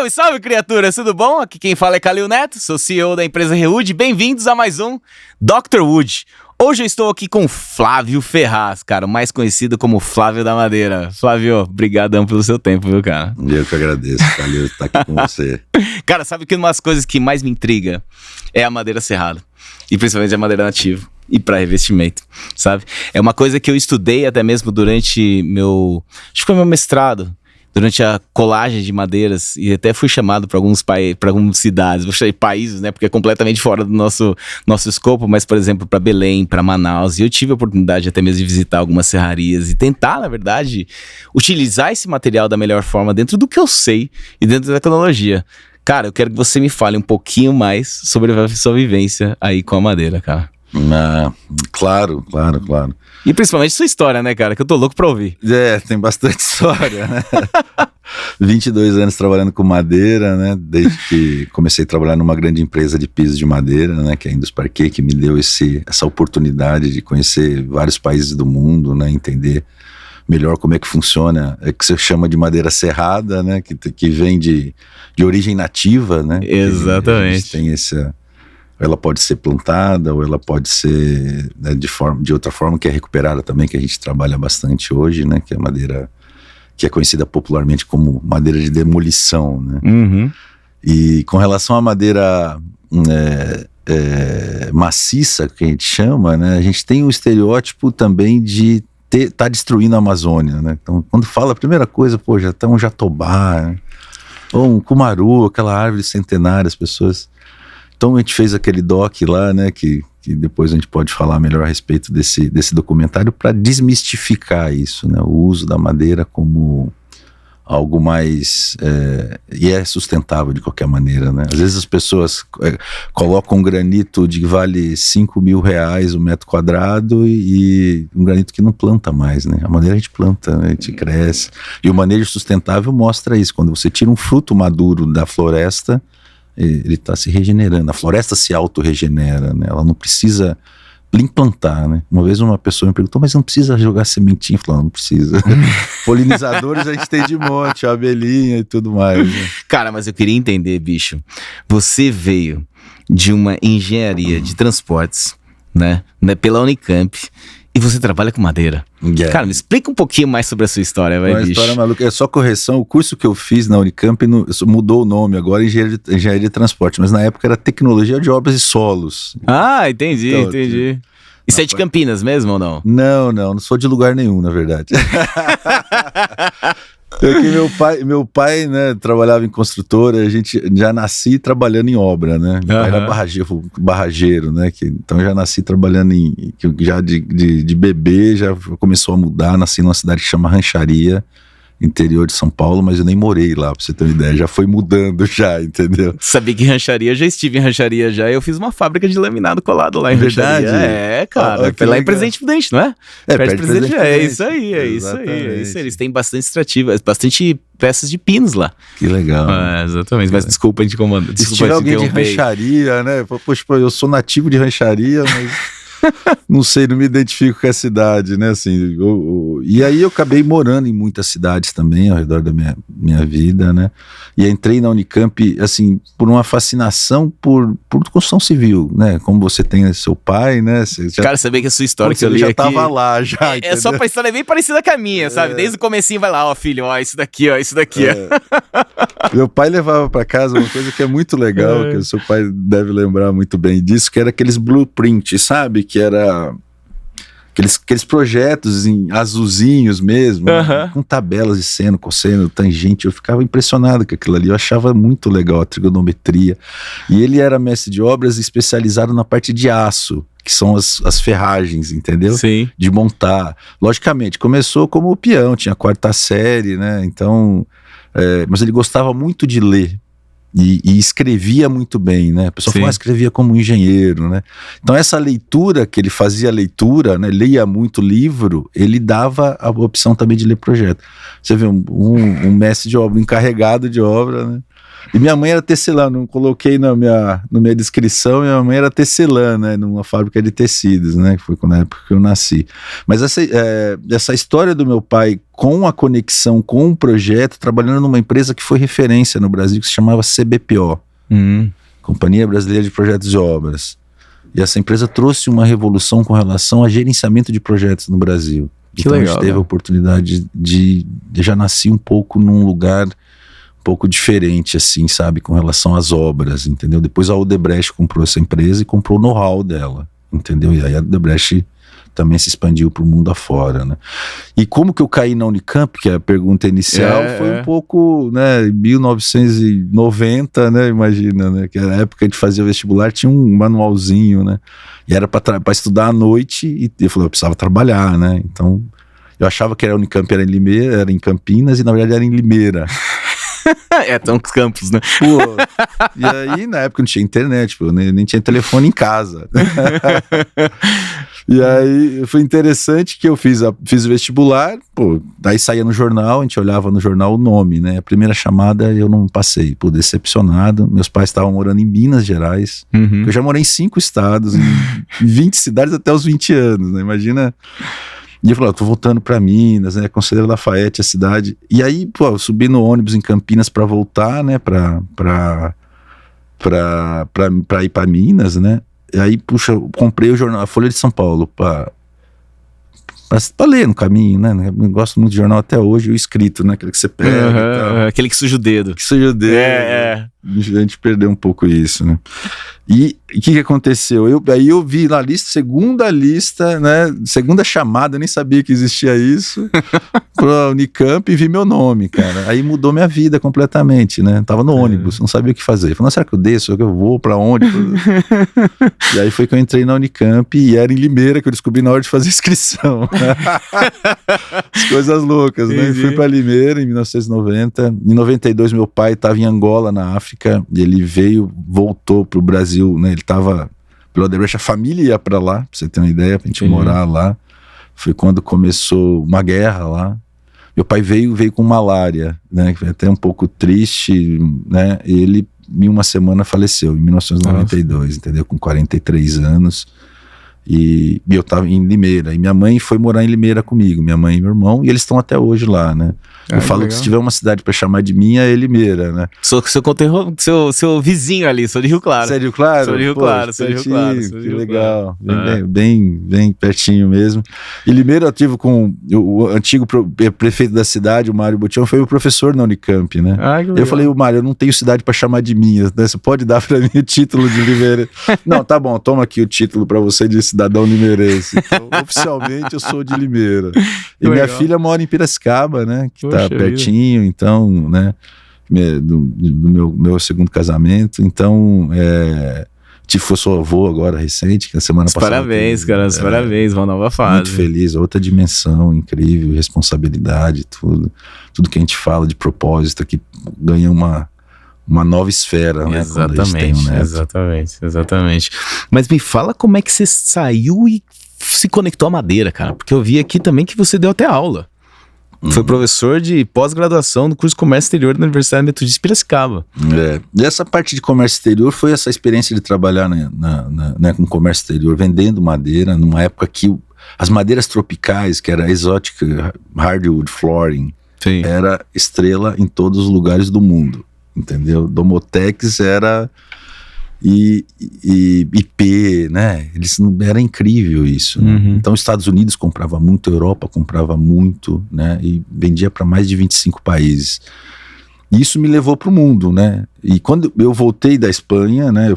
Salve, salve, criaturas, tudo bom? Aqui quem fala é Calil Neto, sou CEO da empresa Rewood. Bem-vindos a mais um Dr. Wood. Hoje eu estou aqui com Flávio Ferraz, cara, mais conhecido como Flávio da Madeira. Flávio, brigadão pelo seu tempo, viu, cara? Eu que agradeço, Calil, estar aqui com você. Cara, sabe que uma das coisas que mais me intriga é a madeira serrada, e principalmente a madeira nativa. E para revestimento, sabe? É uma coisa que eu estudei até mesmo durante acho que foi meu mestrado, durante a colagem de madeiras, e até fui chamado para algumas cidades, vou chamar de países, né? Porque é completamente fora do nosso escopo, mas, por exemplo, para Belém, para Manaus, e eu tive a oportunidade até mesmo de visitar algumas serrarias e tentar, na verdade, utilizar esse material da melhor forma dentro do que eu sei e dentro da tecnologia. Cara, eu quero que você me fale um pouquinho mais sobre a sua vivência aí com a madeira, cara. Claro. E principalmente sua história, né, cara? Que eu tô louco pra ouvir. Tem bastante história, né? 22 anos trabalhando com madeira, né? Desde que comecei a trabalhar numa grande empresa de pisos de madeira, né? Que é a Indusparquet, que me deu essa oportunidade de conhecer vários países do mundo, né? Entender melhor como é que funciona, que se chama de madeira serrada, né? Que vem de origem nativa, né? Exatamente. Tem ela pode ser plantada ou ela pode ser, né, de outra forma, que é recuperada também, que a gente trabalha bastante hoje, né, que é madeira que é conhecida popularmente como madeira de demolição, né? Uhum. E com relação à madeira maciça, que a gente chama, né, a gente tem um estereótipo também de tá destruindo a Amazônia, né? Então, quando fala a primeira coisa, já tá um jatobá, né? Ou um cumaru, aquela árvore centenária, as pessoas... Então a gente fez aquele doc lá, né, que depois a gente pode falar melhor a respeito desse documentário para desmistificar isso, né, o uso da madeira como algo mais, e é sustentável de qualquer maneira, né. Às vezes as pessoas colocam um granito que vale R$5.000 o metro quadrado e um granito que não planta mais, né. A madeira a gente planta, né, a gente cresce. E o manejo sustentável mostra isso, quando você tira um fruto maduro da floresta, ele está se regenerando, a floresta se auto-regenera, né? Ela não precisa implantar, né? Uma vez uma pessoa me perguntou, mas não precisa jogar sementinha? Eu falei, não precisa. Polinizadores a gente tem de monte, a abelhinha e tudo mais, né? Cara, mas eu queria entender, bicho, você veio de uma engenharia de transportes, né, pela Unicamp, e você trabalha com madeira. Yeah. Cara, me explica um pouquinho mais sobre a sua história, vai, Uma bicho. história maluca. É só correção, o curso que eu fiz na Unicamp mudou o nome, agora é engenharia de transporte, mas na época era tecnologia de obras e solos. Ah, entendi. Isso é de Campinas mesmo ou não? Não sou de lugar nenhum, na verdade. Meu pai, né, trabalhava em construtora, a gente já nasci trabalhando em obra, né? Meu pai era barrageiro, né? Então eu já nasci trabalhando já de bebê, já começou a mudar, nasci numa cidade que chama Rancharia, interior de São Paulo, mas eu nem morei lá, pra você ter uma ideia, já foi mudando já, entendeu? Sabia que Rancharia, eu já estive em Rancharia já, eu fiz uma fábrica de laminado colado lá em Verdade? Rancharia. Cara, foi lá em Presidente Prudente, não é? Perto de Presidente Prudente. É isso aí. Eles têm bastante extrativa, bastante peças de pinos lá. Que legal. Exatamente, mas desculpa a gente comandar. Se tiver alguém de Rancharia, né? Poxa, eu sou nativo de Rancharia, mas... não me identifico com a cidade, né, assim, e aí eu acabei morando em muitas cidades também, ao redor da minha vida, né, e entrei na Unicamp, assim, por uma fascinação por construção civil, né, como você tem seu pai, né. Cara, você vê que a sua história que eu li já aqui... tava lá, já, é só pra história bem parecida com a minha, sabe, desde o comecinho vai lá, ó, filho, ó, isso daqui, ó. Meu pai levava pra casa uma coisa que é muito legal, que o seu pai deve lembrar muito bem disso, que era aqueles blueprints, sabe, que era aqueles projetos em azulzinhos mesmo, né? Com tabelas de seno, cosseno, tangente. Eu ficava impressionado com aquilo ali, eu achava muito legal a trigonometria. E ele era mestre de obras especializado na parte de aço, que são as ferragens, entendeu? Sim. De montar. Logicamente, começou como peão, tinha 4ª série, né? Então, mas ele gostava muito de ler. E escrevia muito bem, né? A pessoa falou, escrevia como engenheiro, né? Então essa leitura, que ele fazia leitura, né? Lia muito livro, ele dava a opção também de ler projeto. Você vê um mestre de obra, um encarregado de obra, né? E minha mãe era tecelã, não coloquei na minha descrição, minha mãe era tecelã, né, numa fábrica de tecidos, né, que foi na época que eu nasci. Mas essa história do meu pai com a conexão com o projeto, trabalhando numa empresa que foi referência no Brasil, que se chamava CBPO, Companhia Brasileira de Projetos e Obras. E essa empresa trouxe uma revolução com relação a gerenciamento de projetos no Brasil. Que então legal, a gente teve a oportunidade de já nasci um pouco num lugar um pouco diferente, assim, sabe, com relação às obras, entendeu? Depois a Odebrecht comprou essa empresa e comprou o know-how dela, entendeu? E aí a Odebrecht também se expandiu para o mundo afora, né? E como que eu caí na Unicamp, que é a pergunta inicial, foi um pouco, né, 1990, né, imagina, né, que era a época que a gente fazia o vestibular, tinha um manualzinho, né, e era para estudar à noite, e eu falei, eu precisava trabalhar, né, então eu achava que a Unicamp era em Limeira, era em Campinas, e na verdade era em Limeira. Tão os campos, né? Pô, e aí na época não tinha internet, pô, nem tinha telefone em casa. E aí foi interessante que eu fiz o vestibular, pô, daí saía no jornal, a gente olhava no jornal o nome, né? A primeira chamada eu não passei, pô, decepcionado. Meus pais estavam morando em Minas Gerais, eu já morei em 5 estados, em 20 cidades até os 20 anos, né? Imagina. E eu falei, tô voltando pra Minas, né, Conselheiro Lafayette, a cidade. E aí, pô, eu subi no ônibus em Campinas pra voltar, né, pra ir pra Minas, né. E aí, puxa, eu comprei o jornal, a Folha de São Paulo, pra ler no caminho, né. Eu gosto muito de jornal até hoje, o escrito, né, aquele que você pega e tal. Aquele que suja o dedo. Que suja o dedo. A gente perdeu um pouco isso, né. E o que aconteceu? Aí eu vi na lista, segunda lista, né? Segunda chamada, nem sabia que existia isso, pra Unicamp, e vi meu nome, cara. Aí mudou minha vida completamente, né? Tava no ônibus, não sabia o que fazer. Falei, será que eu desço? Será que eu vou? Pra onde? E aí foi que eu entrei na Unicamp, e era em Limeira que eu descobri na hora de fazer inscrição. As coisas loucas, né? E fui pra Limeira em 1990. Em 92 meu pai estava em Angola, na África, e ele voltou pro Brasil, né? Ele tava pelo Odebrecht, a família ia pra lá, pra você ter uma ideia, pra gente morar lá. Foi quando começou uma guerra lá. Meu pai veio com malária, né? Foi até um pouco triste, né? Ele, em uma semana, faleceu, em 1992, entendeu? Com 43 anos. E eu tava em Limeira, e minha mãe foi morar em Limeira comigo, minha mãe e meu irmão, e eles estão até hoje lá, né? Eu falo que se tiver uma cidade pra chamar de minha, é Limeira, né? Sou seu vizinho ali, sou de Rio Claro. Você é de Rio Claro? Sou de Rio Claro, sou de Rio Claro. Que legal, bem pertinho mesmo. E Limeira eu tive com o antigo prefeito da cidade, o Mário Botião, foi o professor na Unicamp, né? Eu falei, o Mário, eu não tenho cidade pra chamar de minha, né? Você pode dar pra mim o título de Limeira? Não, tá bom, toma aqui o título pra você de cidadão limeirense. Então, oficialmente eu sou de Limeira. E minha filha mora em Piracicaba, né? Que tá pertinho, então, né? Do meu segundo casamento. Então, sou avô agora, recente, que na semana passada. Parabéns, cara, parabéns, uma nova fase. Muito feliz, outra dimensão incrível, responsabilidade, tudo que a gente fala de propósito aqui ganha uma nova esfera, né? Exatamente. Mas me fala como é que você saiu e se conectou à madeira, cara, porque eu vi aqui também que você deu até aula. Foi professor de pós-graduação no curso de Comércio Exterior da Universidade Metodista de Piracicaba. E essa parte de comércio exterior foi essa experiência de trabalhar né, com comércio exterior, vendendo madeira, numa época que as madeiras tropicais, que era exotic hardwood flooring, sim, era estrela em todos os lugares do mundo, entendeu? Domotex era... E IP, né? Era incrível isso, né? Então os Estados Unidos comprava muito, a Europa comprava muito, né? E vendia para mais de 25 países. E isso me levou para o mundo, né? E quando eu voltei da Espanha, né?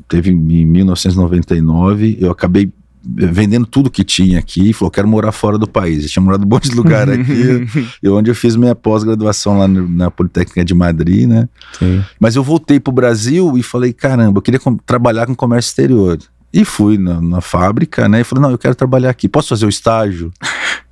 Teve em 1999, eu acabei vendendo tudo que tinha aqui, e falou, quero morar fora do país. Eu tinha morado em um monte de lugar aqui, onde eu fiz minha pós-graduação lá na Politécnica de Madrid, né? Sim. Mas eu voltei pro Brasil e falei, caramba, eu queria trabalhar com comércio exterior. E fui na fábrica, né? E falei, não, eu quero trabalhar aqui, posso fazer o estágio?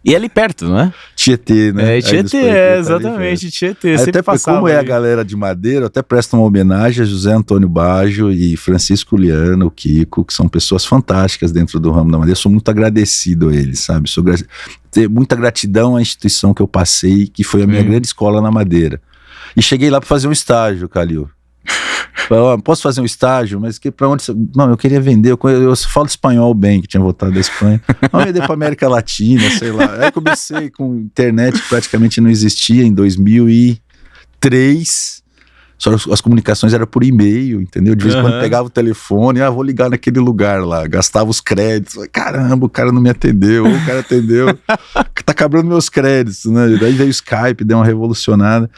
E ali perto, não é? Tietê, né? Tietê, exatamente, Tietê. Até como é a galera de Madeira, eu até presto uma homenagem a José Antônio Baggio e Francisco Liano, o Kiko, que são pessoas fantásticas dentro do ramo da madeira. Eu sou muito agradecido a eles, sabe? Tenho muita gratidão à instituição que eu passei, que foi a minha grande escola na madeira. E cheguei lá para fazer um estágio, Calil. Posso fazer um estágio? Mas pra onde você... Não, eu queria vender, eu falo espanhol bem, que tinha voltado da Espanha. Não, vender pra América Latina, sei lá. Aí comecei com internet, que praticamente não existia em 2003. Só as comunicações eram por e-mail, entendeu? De vez em quando pegava o telefone, vou ligar naquele lugar lá, gastava os créditos. Caramba, o cara não me atendeu, ou o cara atendeu, tá cobrando meus créditos, né? Daí veio o Skype, deu uma revolucionada.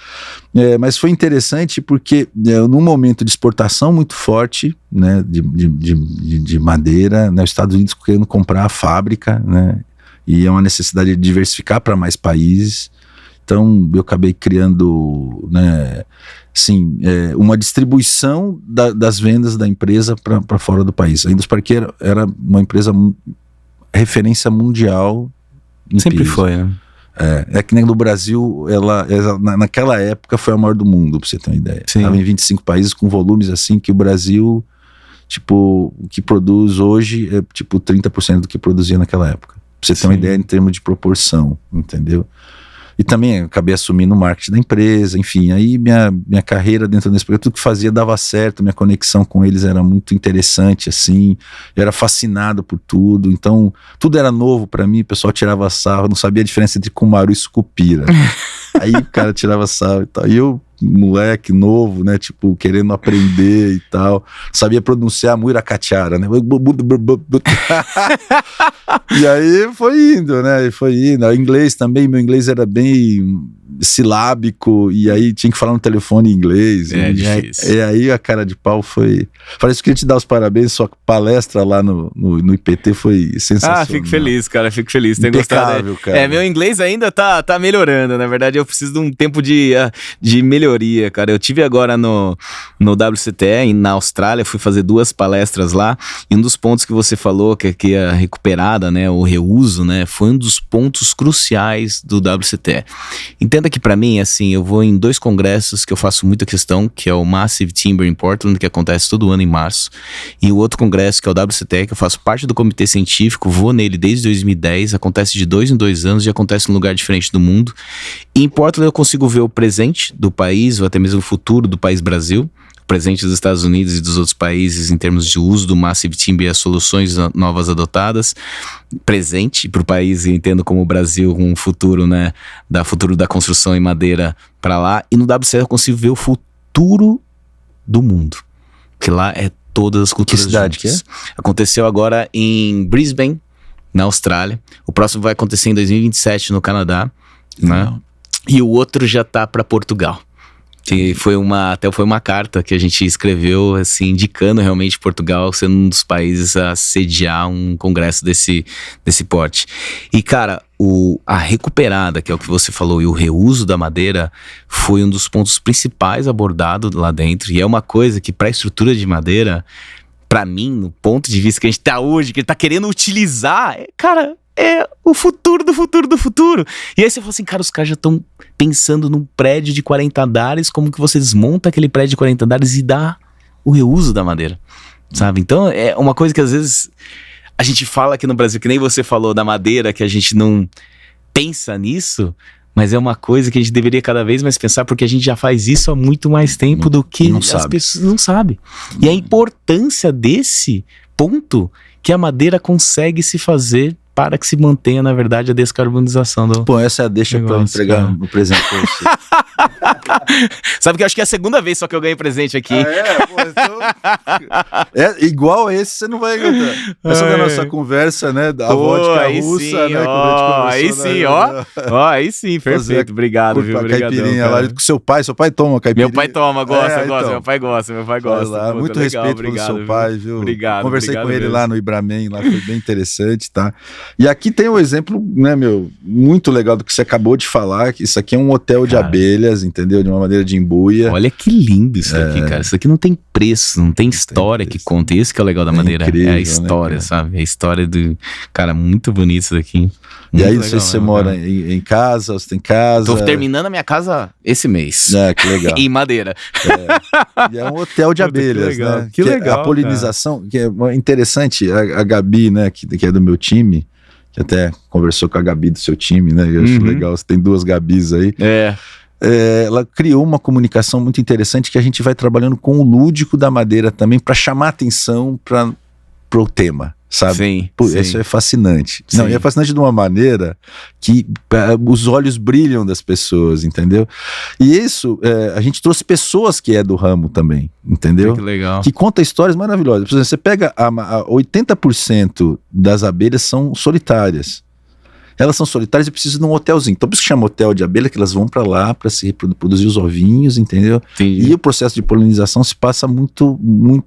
Mas foi interessante porque num momento de exportação muito forte, né, de madeira, né, os Estados Unidos querendo comprar a fábrica, né? E é uma necessidade de diversificar para mais países. Então eu acabei criando, né, assim, uma distribuição das vendas da empresa para fora do país. A Indus Parquet era uma empresa referência mundial. Sempre foi, né? É que nem no Brasil, ela naquela época foi a maior do mundo, para você ter uma ideia. Estava em 25 países com volumes assim que o Brasil, tipo, o que produz hoje é tipo 30% do que produzia naquela época. Pra você ter uma ideia em termos de proporção, entendeu? E também acabei assumindo o marketing da empresa, enfim, aí minha carreira dentro desse projeto, tudo que fazia dava certo, minha conexão com eles era muito interessante, assim, eu era fascinado por tudo, então tudo era novo pra mim, o pessoal tirava sarro, não sabia a diferença entre Cumaru e Sucupira. Aí o cara tirava sarro e tal, e eu, moleque novo, né, tipo, querendo aprender e tal, sabia pronunciar Muiracatiara, né, e aí foi indo, né, o inglês também, meu inglês era bem silábico, e aí tinha que falar no telefone em inglês, e aí a cara de pau foi, parece que eu queria te dar os parabéns, sua palestra lá no IPT foi sensacional. Fico feliz, cara, fico feliz, tem gostado, cara. Meu inglês ainda tá melhorando, na verdade eu preciso de um tempo de melhoria, cara. Eu tive agora no WCTE, na Austrália, fui fazer 2 palestras lá, e um dos pontos que você falou, que a recuperada, né, o reuso, né, foi um dos pontos cruciais do WCTE. Entenda que pra mim, assim, eu vou em 2 congressos que eu faço muita questão, que é o Massive Timber em Portland, que acontece todo ano em março, e o outro congresso, que é o WCTE, que eu faço parte do comitê científico, vou nele desde 2010, acontece de 2 em 2 anos e acontece num lugar diferente do mundo. E em Portland eu consigo ver o presente do país, ou até mesmo o futuro do país Brasil, o presente dos Estados Unidos e dos outros países em termos de uso do Massive Timber e as soluções novas adotadas, presente para o país, e entendo como o Brasil um futuro, né, futuro da construção em madeira para lá, e no WCTE eu consigo ver o futuro do mundo, que lá é todas as culturas. Que cidade juntas. Que é? Aconteceu agora em Brisbane, na Austrália, o próximo vai acontecer em 2027 no Canadá, né? E o outro já tá para Portugal. Que foi uma carta que a gente escreveu, assim, indicando realmente Portugal sendo um dos países a sediar um congresso desse porte. E, cara, a recuperada, que é o que você falou, e o reuso da madeira foi um dos pontos principais abordados lá dentro. E é uma coisa que, para a estrutura de madeira, para mim, no ponto de vista que a gente tá hoje, que ele tá querendo utilizar, cara, é o futuro do futuro do futuro. E aí você fala assim, cara, os caras já estão pensando num prédio de 40 andares, como que você desmonta aquele prédio de 40 andares e dá o reuso da madeira, sabe? Então é uma coisa que às vezes a gente fala aqui no Brasil, que nem você falou da madeira, que a gente não pensa nisso, mas é uma coisa que a gente deveria cada vez mais pensar, porque a gente já faz isso há muito mais tempo do que as pessoas não sabem. E a importância desse ponto que a madeira consegue se fazer para que se mantenha, na verdade, a descarbonização do... Pô, essa é a deixa para entregar o presente para você. Sabe que eu acho que é a segunda vez só que eu ganhei presente aqui. Pô, então... igual esse você não vai encontrar. Essa da nossa conversa, né? Da vodka russa, sim, né? Aí sim, aí sim, perfeito. Obrigado, viu? Caipirinha lá com seu pai toma caipirinha. Meu pai toma, gosta, meu pai gosta. Lá. Muito legal, respeito pelo seu pai, viu? Obrigado. Conversei com ele mesmo. lá no Ibramen, lá foi bem interessante, tá? E aqui tem um exemplo, né, muito legal do que você acabou de falar, que isso aqui é um hotel de abelhas, entendeu? De uma madeira de embuia. Olha que lindo isso aqui, cara. Isso aqui não tem preço, não tem história que conta. Isso que é o legal da madeira. Incrível, é a história, né, sabe? É a história do... Cara, muito bonito isso daqui. Muito e aí, não sei se você mora em casa, você tem casa... Tô terminando a minha casa esse mês. Que legal. Em madeira. E é um hotel de abelhas, né? Que legal, a polinização, cara. Que é interessante, a Gabi, né, que é do meu time, que até conversou com a Gabi do seu time, né? Eu acho legal, você tem 2 Gabis aí. ela criou uma comunicação muito interessante que a gente vai trabalhando com o lúdico da madeira também para chamar atenção para o tema, sabe? Sim, Isso é fascinante. Sim. Não, e é fascinante de uma maneira que os olhos brilham das pessoas, entendeu? E isso, a gente trouxe pessoas que é do ramo também, entendeu? Que legal. Que conta histórias maravilhosas. Por exemplo, você pega 80% das abelhas são solitárias. Elas são solitárias e precisam de um hotelzinho. Então por isso que chama hotel de abelha, que elas vão para lá para se reproduzir os ovinhos, entendeu? Entendi. E o processo de polinização se passa muito,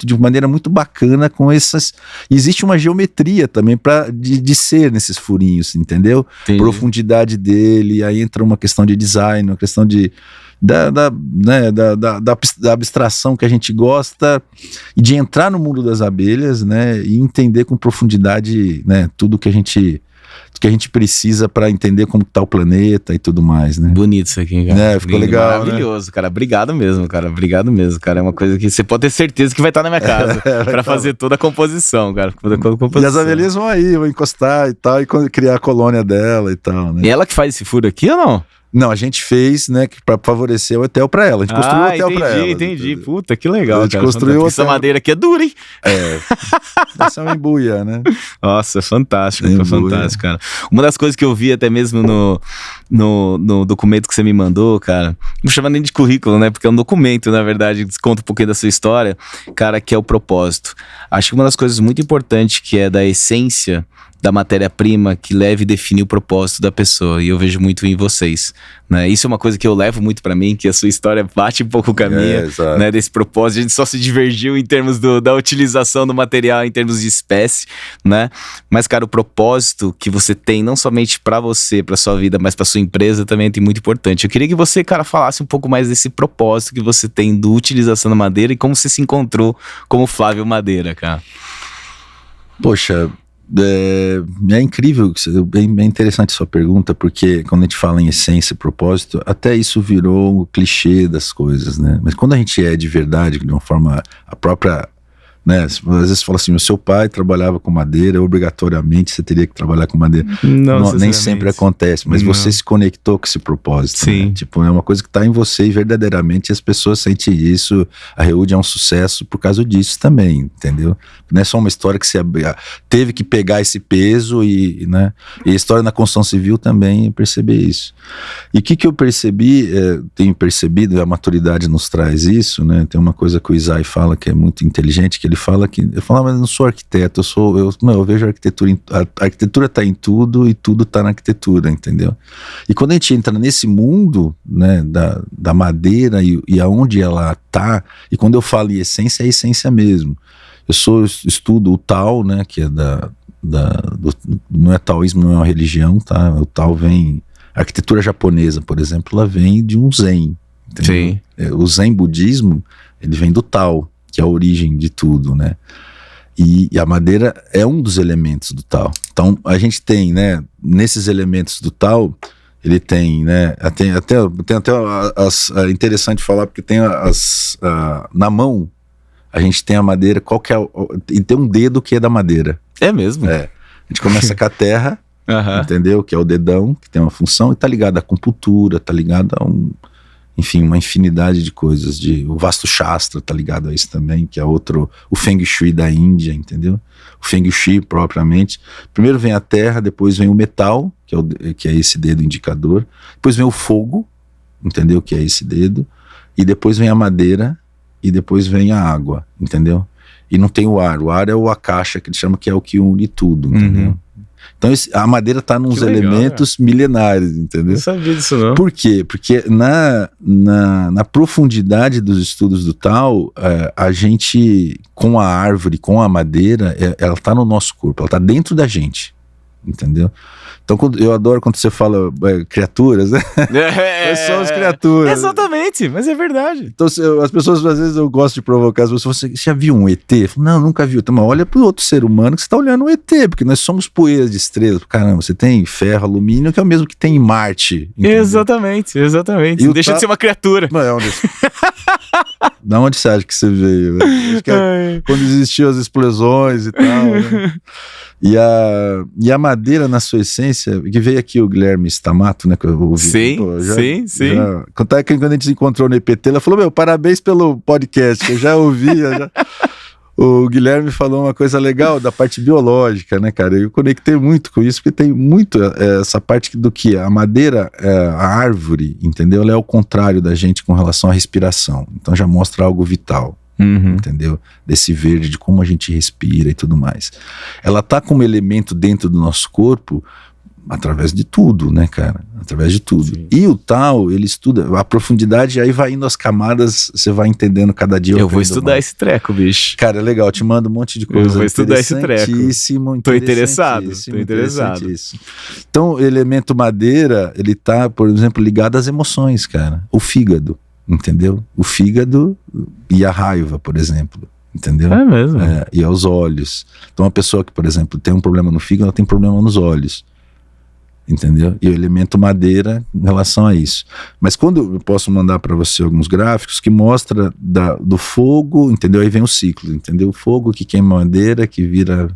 de maneira muito bacana com essas... Existe uma geometria também de ser nesses furinhos, entendeu? Entendi. Profundidade dele, aí entra uma questão de design, uma questão da abstração que a gente gosta e de entrar no mundo das abelhas, né, e entender com profundidade, né, tudo que a gente precisa para entender como está o planeta e tudo mais, né? Bonito isso aqui, cara. Ficou legal, maravilhoso, né? Cara. Obrigado mesmo, cara. Obrigado mesmo, cara. É uma coisa que você pode ter certeza que vai estar na minha casa para fazer toda a composição, cara. E as abelhas vão aí, vão encostar e tal, e criar a colônia dela e tal, né? E ela que faz esse furo aqui ou não? Não, a gente fez, né, para favorecer o hotel para ela. A gente construiu o hotel para ela. Entendi. Puta, que legal, a gente cara. Construiu essa madeira aqui é dura, hein? Essa é uma embuia, né? Nossa, fantástico, foi fantástico, cara. Uma das coisas que eu vi até mesmo no documento que você me mandou, cara, não chama nem de currículo, né? Porque é um documento, na verdade, que conta um pouquinho da sua história, cara, que é o propósito. Acho que uma das coisas muito importantes que é da essência da matéria-prima que leva e define o propósito da pessoa, e eu vejo muito em vocês, né? Isso é uma coisa que eu levo muito pra mim, que a sua história bate um pouco com a minha, né, desse propósito. A gente só se divergiu em termos da utilização do material, em termos de espécie, né? Mas, cara, o propósito que você tem, não somente pra você, pra sua vida, mas pra sua empresa, também é muito importante. Eu queria que você, cara, falasse um pouco mais desse propósito que você tem do utilização da madeira e como você se encontrou como Flávio Madeira, cara. Poxa, é incrível, é interessante sua pergunta, porque quando a gente fala em essência e propósito, até isso virou um clichê das coisas, né? Mas quando a gente é de verdade, de uma forma, a própria, né? Às vezes você fala assim, o seu pai trabalhava com madeira, obrigatoriamente você teria que trabalhar com madeira. Não, nem sempre acontece, mas você se conectou com esse propósito. Sim. Né? Tipo, é uma coisa que está em você e verdadeiramente as pessoas sentem isso. A Reúde é um sucesso por causa disso também, entendeu? Não é só uma história que você teve que pegar esse peso né? E a história na construção civil também é perceber isso. E o que eu percebi, tenho percebido, a maturidade nos traz isso, né? Tem uma coisa que o Isai fala que é muito inteligente, que ele fala que, mas eu não sou arquiteto, eu vejo a arquitetura está em tudo e tudo está na arquitetura, entendeu? E quando a gente entra nesse mundo, né, da madeira e aonde ela está, e quando eu falo em essência, é essência mesmo. Eu estudo o Tao, né, que é não é taoísmo, não é uma religião, tá? O Tao vem, a arquitetura japonesa, por exemplo, ela vem de um Zen, entendeu? Sim. O Zen budismo, ele vem do Tao, que é a origem de tudo, né? E a madeira é um dos elementos do Tao. Então, a gente tem, né, nesses elementos do Tao, ele tem, né, tem até é interessante falar, porque tem na mão, a gente tem a madeira, qual que é, e tem um dedo que é da madeira. É mesmo? A gente começa com a terra, entendeu? Que é o dedão, que tem uma função, e tá ligado à acupuntura, tá ligado a enfim, uma infinidade de coisas. O Vastu Shastra tá ligado a isso também, que é o Feng Shui da Índia, entendeu? O Feng Shui propriamente. Primeiro vem a terra, depois vem o metal, que é esse dedo indicador. Depois vem o fogo, entendeu? Que é esse dedo. E depois vem a madeira, e depois vem a água, entendeu? E não tem o ar. O ar é o akasha, que ele chama, que é o que une tudo, entendeu? Então a madeira está nos elementos milenares, entendeu? Não sabia disso não. Por quê? Porque na profundidade dos estudos do Tao, a gente, com a árvore, com a madeira, ela está no nosso corpo, ela está dentro da gente, entendeu? Então eu adoro quando você fala criaturas, né? Nós somos criaturas. Exatamente, mas é verdade. Então as pessoas, às vezes eu gosto de provocar as pessoas, você já viu um ET? Não, nunca viu. Então, olha para o outro ser humano que você está olhando um ET, porque nós somos poeiras de estrelas. Caramba, você tem ferro, alumínio, que é o mesmo que tem em Marte. Entendeu? Exatamente. E deixa de ser uma criatura. Da onde você acha que você veio? Acho que quando existiam as explosões e tal, né? E a madeira, na sua essência, que veio aqui o Guilherme Stamato, né? Que eu ouvi, sim. Quando a gente se encontrou no EPT, ela falou: parabéns pelo podcast, que eu já ouvia. O Guilherme falou uma coisa legal da parte biológica, né, cara? Eu conectei muito com isso, porque tem muito essa parte do que a madeira, a árvore, entendeu? Ela é o contrário da gente com relação à respiração. Então já mostra algo vital. Entendeu? Desse verde, de como a gente respira e tudo mais. Ela tá como elemento dentro do nosso corpo através de tudo, né, cara? Através de tudo. Sim. E o Tao, ele estuda a profundidade, aí vai indo as camadas, você vai entendendo cada dia. Eu vou estudar esse treco, bicho. Cara, é legal, eu te mando um monte de coisa. Eu vou estudar esse treco. Tô interessado. Então, o elemento madeira, ele tá, por exemplo, ligado às emoções, cara. O fígado. Entendeu? O fígado e a raiva, por exemplo. Entendeu? É mesmo. E aos olhos. Então, uma pessoa que, por exemplo, tem um problema no fígado, ela tem problema nos olhos. Entendeu? E o elemento madeira em relação a isso. Mas quando eu posso mandar para você alguns gráficos que mostra do fogo, entendeu? Aí vem o ciclo, entendeu? O fogo que queima madeira, que vira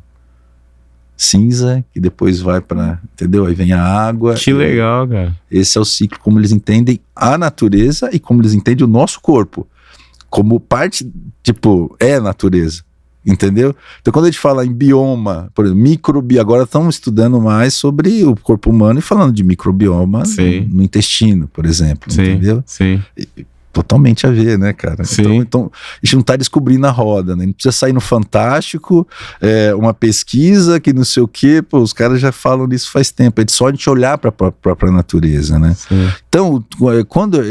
cinza, que depois vai para, entendeu? Aí vem a água. Que legal, cara. Esse é o ciclo, como eles entendem a natureza e como eles entendem o nosso corpo. Como parte, tipo, é a natureza. Entendeu? Então quando a gente fala em bioma, por exemplo, microbioma, agora estamos estudando mais sobre o corpo humano e falando de microbioma no intestino, por exemplo. Sim. Entendeu? Sim. Totalmente a ver, né, cara? Então a gente não tá descobrindo a roda, né? A gente precisa sair no Fantástico, uma pesquisa que não sei o quê, pô, os caras já falam disso faz tempo, é só a gente olhar para a própria natureza, né? Sim. Então, quando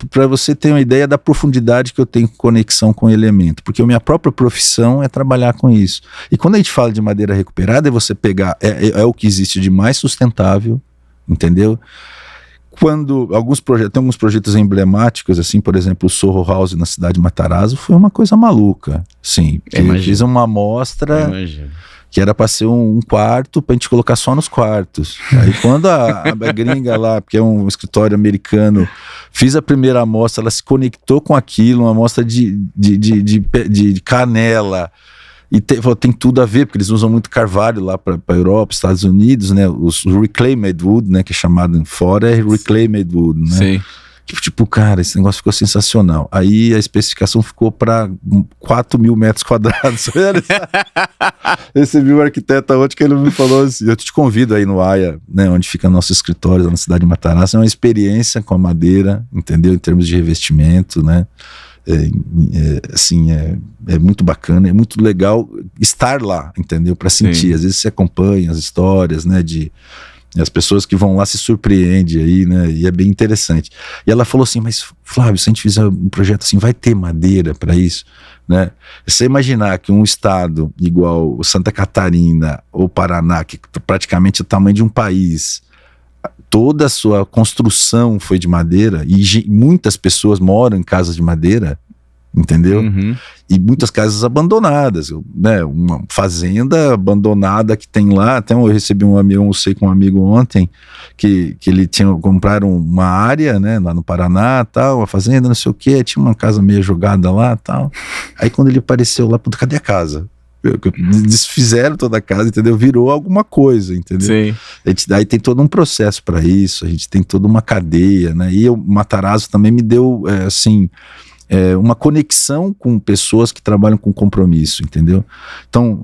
para você ter uma ideia da profundidade que eu tenho conexão com o elemento, porque a minha própria profissão é trabalhar com isso. E quando a gente fala de madeira recuperada, é você pegar, é o que existe de mais sustentável, entendeu? Quando tem alguns projetos emblemáticos, assim, por exemplo, o Soho House na cidade de Matarazzo, foi uma coisa maluca, sim. Eu fiz uma amostra que era para ser um quarto para a gente colocar só nos quartos. Aí quando a gringa lá, porque é um escritório americano, fiz a primeira amostra, ela se conectou com aquilo, uma amostra de canela. E tem tudo a ver, porque eles usam muito carvalho lá para a Europa, Estados Unidos, né? Os reclaimed wood, né? Que é chamado fora, é reclaimed wood, né? Sim. Tipo, cara, esse negócio ficou sensacional. Aí a especificação ficou para 4.000 metros quadrados. Recebi um arquiteto ontem que ele me falou assim: eu te convido aí no AIA, né? Onde fica nosso escritório, na cidade de Matarazzo. É uma experiência com a madeira, entendeu? Em termos de revestimento, né? É muito bacana, é muito legal estar lá, entendeu? Para sentir. Sim. Às vezes você acompanha as histórias, né? As pessoas que vão lá se surpreendem aí, né? E é bem interessante. E ela falou assim: mas Flávio, se a gente fizer um projeto assim, vai ter madeira para isso, né? Você imaginar que um estado igual Santa Catarina ou Paraná, que praticamente é o tamanho de um país, toda a sua construção foi de madeira e muitas pessoas moram em casas de madeira, entendeu? Uhum. E muitas casas abandonadas, né? Uma fazenda abandonada que tem lá. Até eu recebi almocei com um amigo ontem que ele compraram uma área, né? Lá no Paraná, tal, uma fazenda, não sei o que, tinha uma casa meio jogada lá, tal. Aí quando ele apareceu lá, puta, cadê a casa? Desfizeram toda a casa, entendeu? Virou alguma coisa, entendeu? Sim. Aí tem todo um processo para isso, a gente tem toda uma cadeia, né? E o Matarazzo também me deu, uma conexão com pessoas que trabalham com compromisso, entendeu? Então,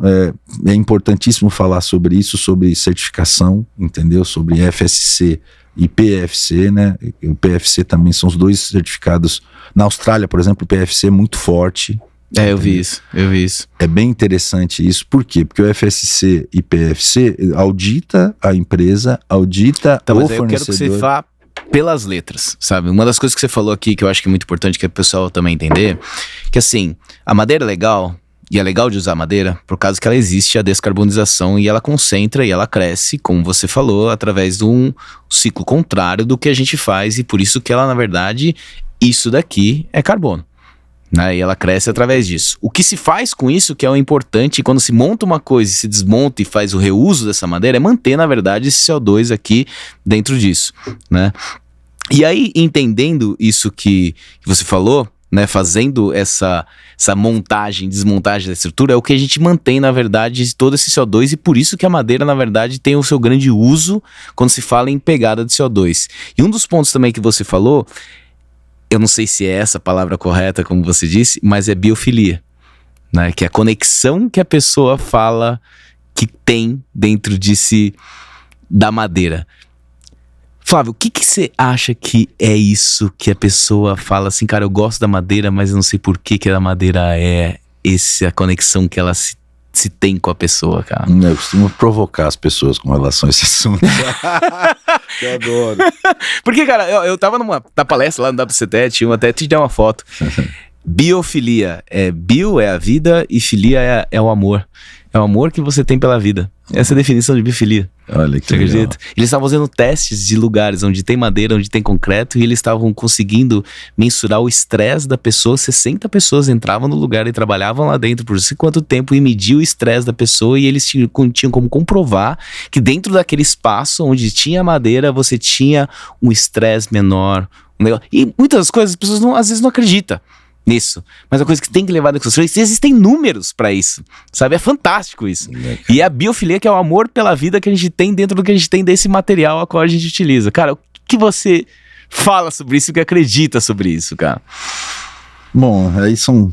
é importantíssimo falar sobre isso, sobre certificação, entendeu? Sobre FSC e PFC, né? O PFC também são os dois certificados. Na Austrália, por exemplo, o PFC é muito forte. Eu vi isso. É bem interessante isso. Por quê? Porque o FSC e PFC audita a empresa, audita o fornecedor. Eu quero que você vá pelas letras, sabe? Uma das coisas que você falou aqui que eu acho que é muito importante que o pessoal também entender, que assim, a madeira é legal, e é legal de usar madeira, por causa que ela existe a descarbonização e ela concentra e ela cresce, como você falou, através de um ciclo contrário do que a gente faz, e por isso que ela, na verdade, isso daqui é carbono. Né? E ela cresce através disso. O que se faz com isso, que é o importante, quando se monta uma coisa e se desmonta e faz o reuso dessa madeira, é manter, na verdade, esse CO2 aqui dentro disso, né? E aí, entendendo isso que você falou, né, fazendo essa montagem, desmontagem da estrutura, é o que a gente mantém, na verdade, todo esse CO2, e por isso que a madeira, na verdade, tem o seu grande uso quando se fala em pegada de CO2. E um dos pontos também que você falou, eu não sei se é essa a palavra correta, como você disse, mas é biofilia, né, que é a conexão que a pessoa fala que tem dentro de si da madeira. Flávio, o que você acha que é isso que a pessoa fala assim, cara, eu gosto da madeira, mas eu não sei por que a madeira é essa conexão que ela se tem com a pessoa, cara? Eu costumo provocar as pessoas com relação a esse assunto. Eu adoro. Porque, cara, eu tava na palestra lá no WCT, até te dei uma foto. Biofilia, bio é a vida e filia é o amor. É o amor que você tem pela vida. Essa é a definição de biofilia. Olha que você legal. acredita? Eles estavam fazendo testes de lugares onde tem madeira, onde tem concreto, e eles estavam conseguindo mensurar o estresse da pessoa. 60 pessoas entravam no lugar e trabalhavam lá dentro por não sei quanto tempo e mediam o estresse da pessoa, e eles tinham como comprovar que dentro daquele espaço onde tinha madeira, você tinha um estresse menor. E muitas coisas as pessoas às vezes não acreditam nisso, mas é uma coisa que tem que levar em consideração. Existem números pra isso, sabe? É fantástico isso. E a biofilia, que é o amor pela vida que a gente tem dentro do que a gente tem desse material a qual a gente utiliza. Cara, o que você fala sobre isso, o que acredita sobre isso, cara? Bom, aí são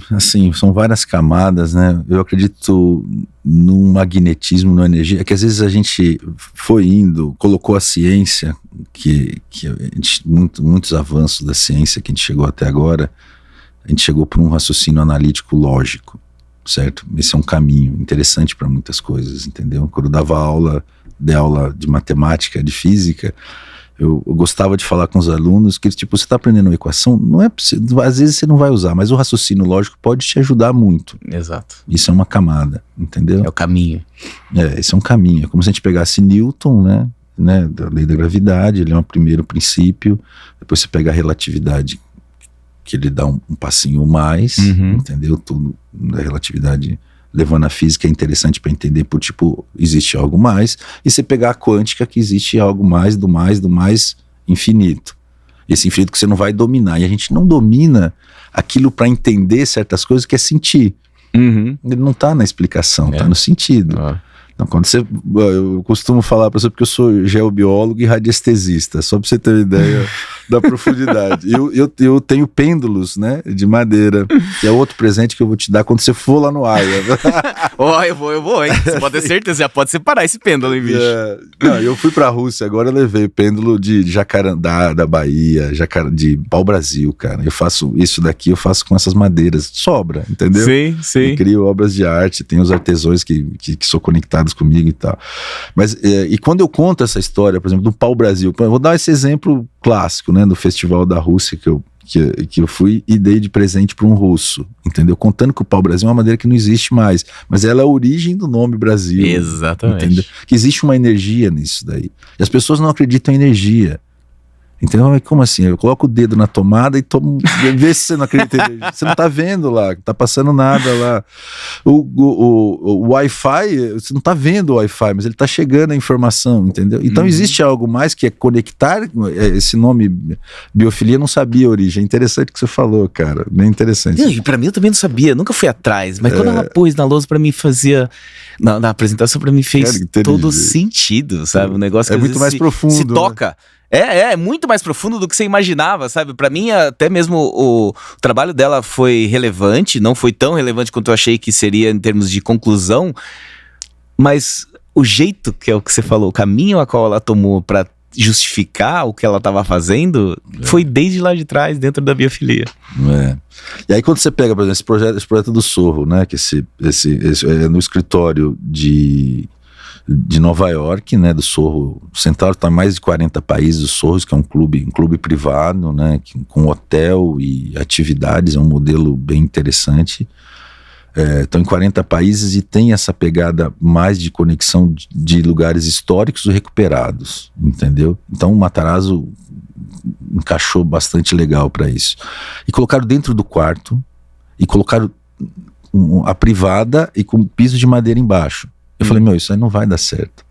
várias camadas, né? Eu acredito num magnetismo, numa energia, que às vezes a gente foi indo, colocou a ciência, que muitos avanços da ciência que a gente chegou até agora, a gente chegou por um raciocínio analítico lógico, certo? Esse é um caminho interessante para muitas coisas, entendeu? Quando eu dava aula de matemática, de física, eu gostava de falar com os alunos que, tipo, você está aprendendo uma equação, não é, às vezes você não vai usar, mas o raciocínio lógico pode te ajudar muito. Exato. Isso é uma camada, entendeu? É o caminho. Esse é um caminho. É como se a gente pegasse Newton, né, da lei da gravidade, ele é um primeiro princípio, depois você pega a relatividade, que ele dá um passinho mais, entendeu? Tudo da relatividade levando a física é interessante para entender, por tipo, existe algo mais, e você pegar a quântica, que existe algo mais, do mais infinito. Esse infinito que você não vai dominar, e a gente não domina aquilo para entender certas coisas, que é sentir. Ele não está na explicação, está no sentido. Então, eu costumo falar para você, porque eu sou geobiólogo e radiestesista, só para você ter uma ideia da profundidade. Eu tenho pêndulos, né, de madeira, que é outro presente que eu vou te dar quando você for lá no AIA. Eu vou, hein? Você pode ter certeza, já pode separar esse pêndulo, hein, bicho? Não, eu fui pra Rússia, agora eu levei pêndulo de Jacarandá, da Bahia, de pau-brasil, cara. Eu faço isso daqui, eu faço com essas madeiras, sobra, entendeu? Sim. Eu crio obras de arte, tem os artesãos que são conectados comigo e tal. Mas, e quando eu conto essa história, por exemplo, do pau-brasil, eu vou dar esse exemplo clássico, né, do Festival da Rússia que eu fui e dei de presente para um russo, entendeu? Contando que o pau-brasil é uma madeira que não existe mais, mas ela é a origem do nome Brasil. Exatamente. Entendeu? Que existe uma energia nisso daí. E as pessoas não acreditam em energia. Então, como assim? Eu coloco o dedo na tomada e vê se você não acredita em energia. Você não tá vendo lá, tá passando nada lá. O Wi-Fi, você não tá vendo o Wi-Fi, mas ele tá chegando a informação, entendeu? Então existe algo mais que é conectar. Esse nome biofilia, eu não sabia a origem. É interessante o que você falou, cara. Bem interessante. E pra mim eu também não sabia, nunca fui atrás. Mas quando ela pôs na lousa, pra mim fazia... Na apresentação, pra mim fez todo sentido, sabe? Um negócio que muito mais profundo. Se toca. É muito mais profundo do que você imaginava, sabe? Pra mim, até mesmo o trabalho dela foi relevante, não foi tão relevante quanto eu achei que seria em termos de conclusão, mas o jeito, que é o que você falou, o caminho a qual ela tomou pra justificar o que ela estava fazendo, foi desde lá de trás, dentro da biofilia. E aí quando você pega, por exemplo, esse projeto do Sorro, né, que esse é no escritório de Nova York, né, do Sorro Central, está em mais de 40 países, o Sorros, que é um clube privado, né, com hotel e atividades, é um modelo bem interessante. Estão em 40 países e tem essa pegada mais de conexão de lugares históricos recuperados, entendeu? Então o Matarazzo encaixou bastante legal para isso. E colocaram dentro do quarto, e colocaram a privada e com piso de madeira embaixo. Eu falei, isso aí não vai dar certo.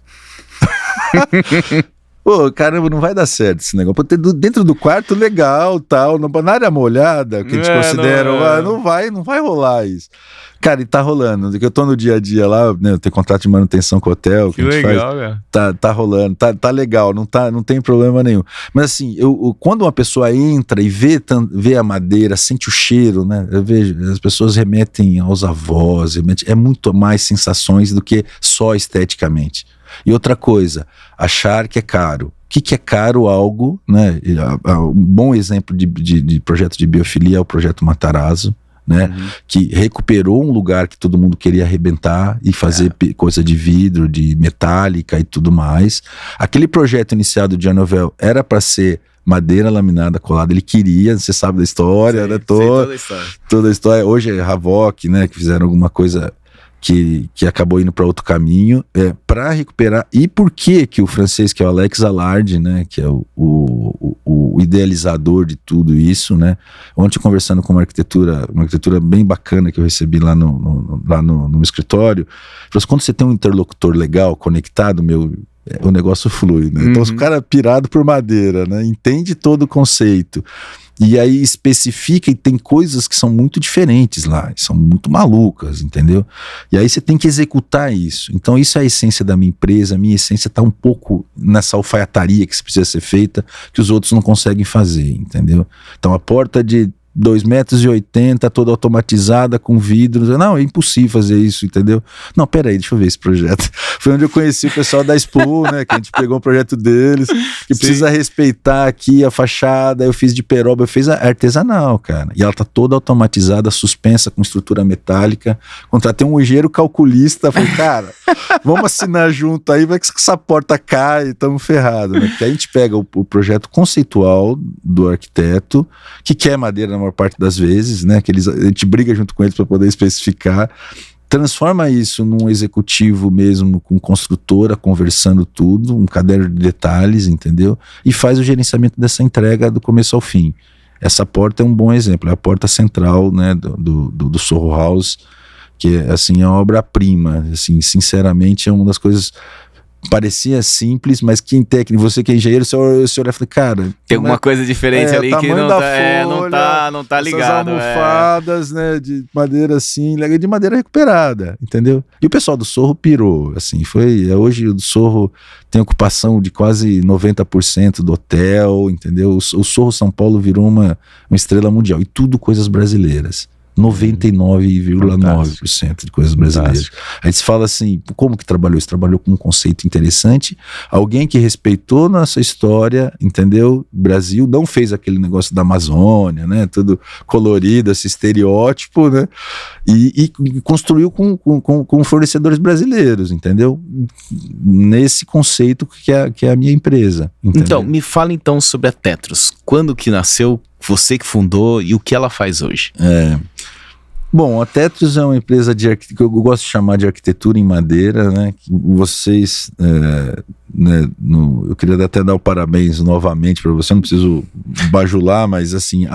Pô, caramba, não vai dar certo esse negócio. Pô, dentro do quarto, legal, tal. Na área molhada, que a gente considera, não vai rolar isso. Cara, e tá rolando. Que eu tô no dia a dia lá, né? Eu tenho contrato de manutenção com o hotel. Que legal, cara. Tá rolando, tá legal, não tem problema nenhum. Mas assim, quando uma pessoa entra e vê a madeira, sente o cheiro, né? Eu vejo, as pessoas remetem aos avós, é muito mais sensações do que só esteticamente. E outra coisa, achar que é caro. O que é caro? Algo, né? Um bom exemplo de projeto de biofilia é o projeto Matarazzo, né? Que recuperou um lugar que todo mundo queria arrebentar e fazer coisa de vidro, de metálica e tudo mais. Aquele projeto iniciado de Anovel era para ser madeira laminada colada, ele queria, você sabe da história, né? Toda a história. Hoje é Havoc, né? Que fizeram alguma coisa que acabou indo para outro caminho, para recuperar. E por que o francês, que é o Alex Allard, né, que é o idealizador de tudo isso, né? Ontem, conversando com uma arquitetura bem bacana que eu recebi lá no escritório, falou assim, quando você tem um interlocutor legal, conectado, o negócio flui, né? Então, o cara pirado por madeira, né? Entende todo o conceito. E aí especifica, e tem coisas que são muito diferentes lá, são muito malucas, entendeu? E aí você tem que executar isso. Então isso é a essência da minha empresa, a minha essência está um pouco nessa alfaiataria que precisa ser feita, que os outros não conseguem fazer, entendeu? Então a porta de 2,80 metros, toda automatizada, com vidros. Não, é impossível fazer isso, entendeu? Não, peraí, deixa eu ver esse projeto. Foi onde eu conheci o pessoal da Expo, né? Que a gente pegou um projeto deles, que precisa respeitar aqui a fachada. Eu fiz de peroba, eu fiz artesanal, cara. E ela tá toda automatizada, suspensa, com estrutura metálica. Contratei um engenheiro calculista. Falei, cara, vamos assinar junto aí, vai que essa porta cai, estamos ferrados, né? Porque a gente pega o projeto conceitual do arquiteto, que quer madeira na maior parte das vezes, né? Que a gente briga junto com eles para poder especificar, transforma isso num executivo mesmo, com construtora, conversando tudo, um caderno de detalhes, entendeu? E faz o gerenciamento dessa entrega do começo ao fim. Essa porta é um bom exemplo, é a porta central, né, do Soho House, que assim, é uma obra-prima, assim, sinceramente é uma das coisas. Parecia simples, mas que em técnica, você que é engenheiro, você olha e fala, cara, tem alguma coisa diferente ali que não tá ligado. Essas almofadas, né, de madeira assim, de madeira recuperada, entendeu? E o pessoal do Sorro pirou, assim, hoje o Sorro tem ocupação de quase 90% do hotel, entendeu? O Sorro São Paulo virou uma estrela mundial, e tudo coisas brasileiras. 99,9% de coisas brasileiras. Fantástico. Aí se fala assim, como que trabalhou? Você trabalhou com um conceito interessante, alguém que respeitou nossa história, entendeu? Brasil não fez aquele negócio da Amazônia, né? Tudo colorido, esse estereótipo, né? E construiu com fornecedores brasileiros, entendeu? Nesse conceito que é a minha empresa. Entendeu? Então, me fala então sobre a Tetros. Quando que nasceu? Você que fundou, e o que ela faz hoje? Bom, a Tetros é uma empresa que eu gosto de chamar de arquitetura em madeira, né? Vocês, né, eu queria até dar o parabéns novamente para você, não preciso bajular, mas assim,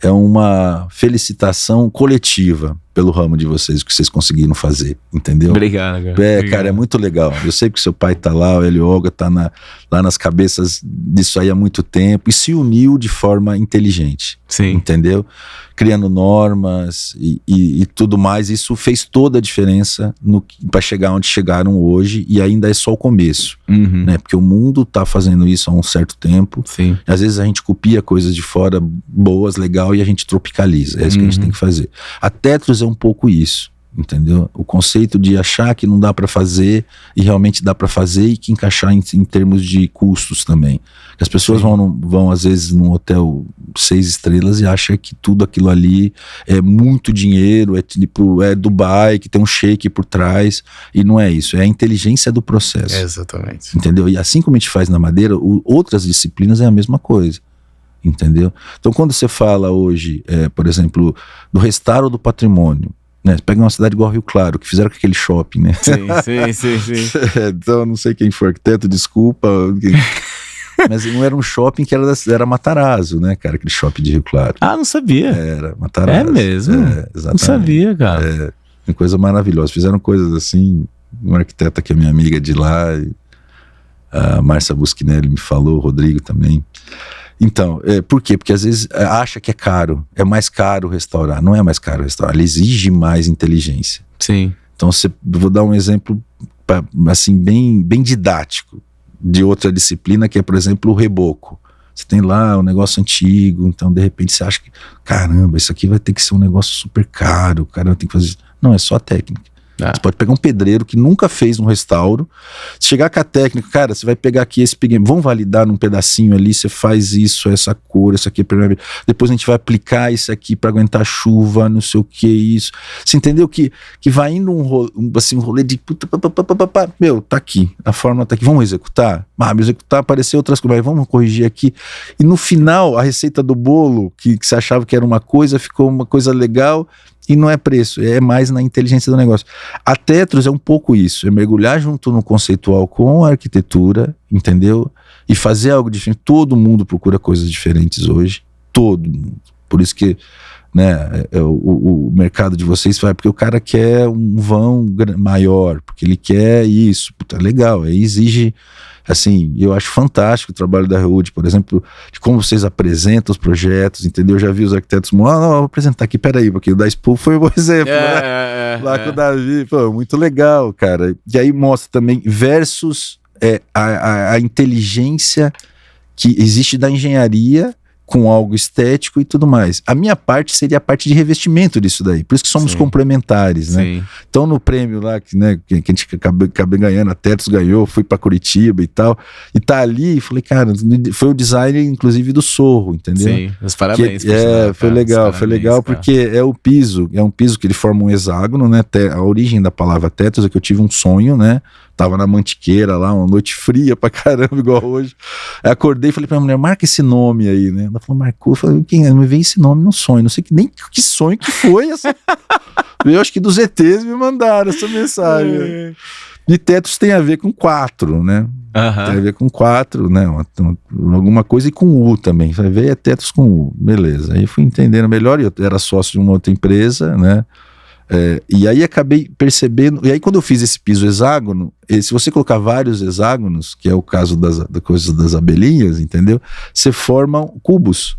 é uma felicitação coletiva pelo ramo de vocês, o que vocês conseguiram fazer, entendeu? Obrigado, cara. Obrigado. Cara, é muito legal. Eu sei que seu pai tá lá, o Hélio Olga tá lá nas cabeças disso aí há muito tempo, e se uniu de forma inteligente. Sim. Entendeu? Criando normas e tudo mais. Isso fez toda a diferença para chegar onde chegaram hoje, e ainda é só o começo, né? Porque o mundo tá fazendo isso há um certo tempo. Sim. Às vezes a gente copia coisas de fora boas, legal, e a gente tropicaliza. É isso que a gente tem que fazer. A Tetros é um pouco isso, entendeu? O conceito de achar que não dá para fazer e realmente dá para fazer, e que encaixar em termos de custos também. As pessoas vão às vezes num hotel 6 estrelas e acham que tudo aquilo ali é muito dinheiro, é Dubai, que tem um shake por trás, e não é isso, é a inteligência do processo. Exatamente. Entendeu? E assim como a gente faz na madeira, outras disciplinas é a mesma coisa. Entendeu? Então quando você fala hoje, por exemplo, do restauro do patrimônio, né? Você pega uma cidade igual Rio Claro, que fizeram com aquele shopping, né? Sim. Então não sei quem foi arquiteto, desculpa, mas não era um shopping que era Matarazzo, né, cara? Aquele shopping de Rio Claro. Ah, não sabia. Era Matarazzo. É mesmo? Exatamente. Não sabia, cara. Uma coisa maravilhosa. Fizeram coisas assim, uma arquiteta que é minha amiga de lá, A Márcia Buschinelli me falou, o Rodrigo também. Então, por quê? Porque às vezes acha que é caro, é mais caro restaurar. Não é mais caro restaurar, ele exige mais inteligência. Sim. Então, vou dar um exemplo assim, bem didático de outra disciplina, que é, por exemplo, o reboco. Você tem lá um negócio antigo, então de repente você acha que, caramba, isso aqui vai ter que ser um negócio super caro, o cara vai ter que fazer isso. Não, é só a técnica. Você pode pegar um pedreiro que nunca fez um restauro, chegar com a técnica, cara, você vai pegar aqui esse pigmento, vamos validar num pedacinho ali, você faz isso, essa cor, isso aqui, depois a gente vai aplicar isso aqui para aguentar chuva, não sei o que, isso. Você entendeu que vai indo um rolê de puta, meu, tá aqui, a fórmula tá aqui, vamos executar? Executar, apareceu outras coisas, mas vamos corrigir aqui. E no final, a receita do bolo, que você achava que era uma coisa, ficou uma coisa legal. E não é preço, é mais na inteligência do negócio. A Tetros é um pouco isso, é mergulhar junto no conceitual com a arquitetura, entendeu? E fazer algo diferente. Todo mundo procura coisas diferentes hoje, todo mundo. Por isso que, né, o mercado de vocês vai, porque o cara quer um vão maior, porque ele quer isso, puta, legal, exige. Assim, eu acho fantástico o trabalho da Reúd, por exemplo, de como vocês apresentam os projetos, entendeu? Eu já vi os arquitetos, não, vou apresentar aqui, peraí, porque o da Expo foi um bom exemplo, né? Lá com o Davi, pô, muito legal, cara. E aí mostra também versus a inteligência que existe da engenharia com algo estético e tudo mais. A minha parte seria a parte de revestimento disso daí. Por isso que somos complementares, né? Sim. Então no prêmio lá, que a gente acabei ganhando, a Tetros ganhou, fui pra Curitiba e tal, e tá ali, falei, cara, foi o design inclusive do Sorro, entendeu? Sim, os parabéns. Foi legal, porque é o piso, é um piso que ele forma um hexágono, né? A origem da palavra Tetros é que eu tive um sonho, né? Tava na Mantiqueira lá, uma noite fria pra caramba, igual hoje. Aí acordei e falei pra minha mulher, marca esse nome aí, né? Ela falou, marcou. Eu falei, me veio esse nome no sonho. Não sei nem que sonho que foi essa. Eu acho que dos ETs me mandaram essa mensagem. E Tetros tem a ver com 4, né? Tem a ver com 4, né? Alguma coisa, e com U também. Falei, veio Tetros com U. Beleza. Aí fui entendendo melhor, eu era sócio de uma outra empresa, né? E aí acabei percebendo, e aí quando eu fiz esse piso hexágono, se você colocar vários hexágonos, que é o caso das coisas das abelhinhas, entendeu? Você forma cubos,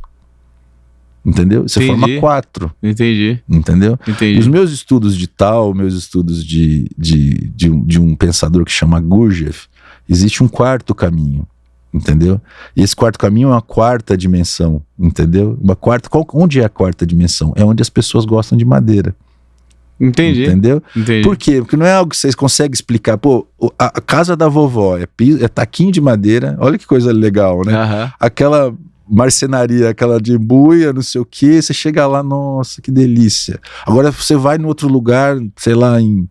entendeu? Você forma 4. Entendi. Entendeu? Os meus estudos de Tal, meus estudos de um pensador que chama Gurdjieff, existe um 4º caminho. Entendeu? E esse 4º caminho é uma 4ª dimensão, entendeu? Onde é a 4ª dimensão? É onde as pessoas gostam de madeira. Entendi. Entendeu? Por quê? Porque não é algo que vocês conseguem explicar. Pô, a casa da vovó é taquinho de madeira, olha que coisa legal, né? Aquela marcenaria, aquela de buia, não sei o que, você chega lá, nossa, que delícia. Agora você vai no outro lugar, sei lá, em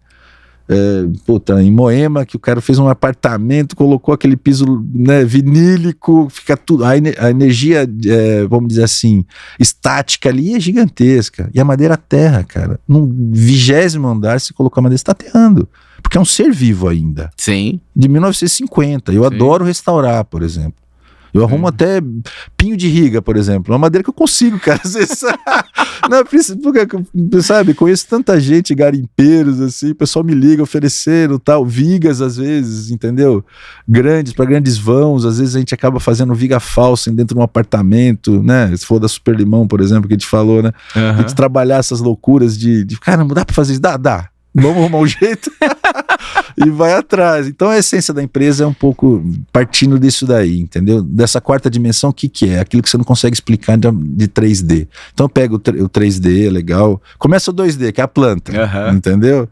Moema, que o cara fez um apartamento, colocou aquele piso, né, vinílico, fica tudo, a energia, vamos dizer assim, estática ali é gigantesca, e a madeira terra, cara, no 20º andar, se colocar madeira, você está aterrando, porque é um ser vivo ainda. Sim. De 1950, eu adoro restaurar, por exemplo. Eu arrumo até pinho de riga, por exemplo. É uma madeira que eu consigo, cara. Às vezes, não, porque, sabe, conheço tanta gente, garimpeiros, assim, o pessoal me liga oferecendo tal, vigas às vezes, entendeu? Grandes, para grandes vãos, às vezes a gente acaba fazendo viga falsa dentro de um apartamento, né? Se for da Super Limão, por exemplo, que a gente falou, né? A gente trabalhar essas loucuras de caramba, dá para fazer isso? Dá. Vamos arrumar um jeito e vai atrás. Então a essência da empresa é um pouco partindo disso daí, entendeu? Dessa 4ª dimensão, o que é? Aquilo que você não consegue explicar de 3D. Então eu pego o 3D, é legal. Começa o 2D, que é a planta, entendeu?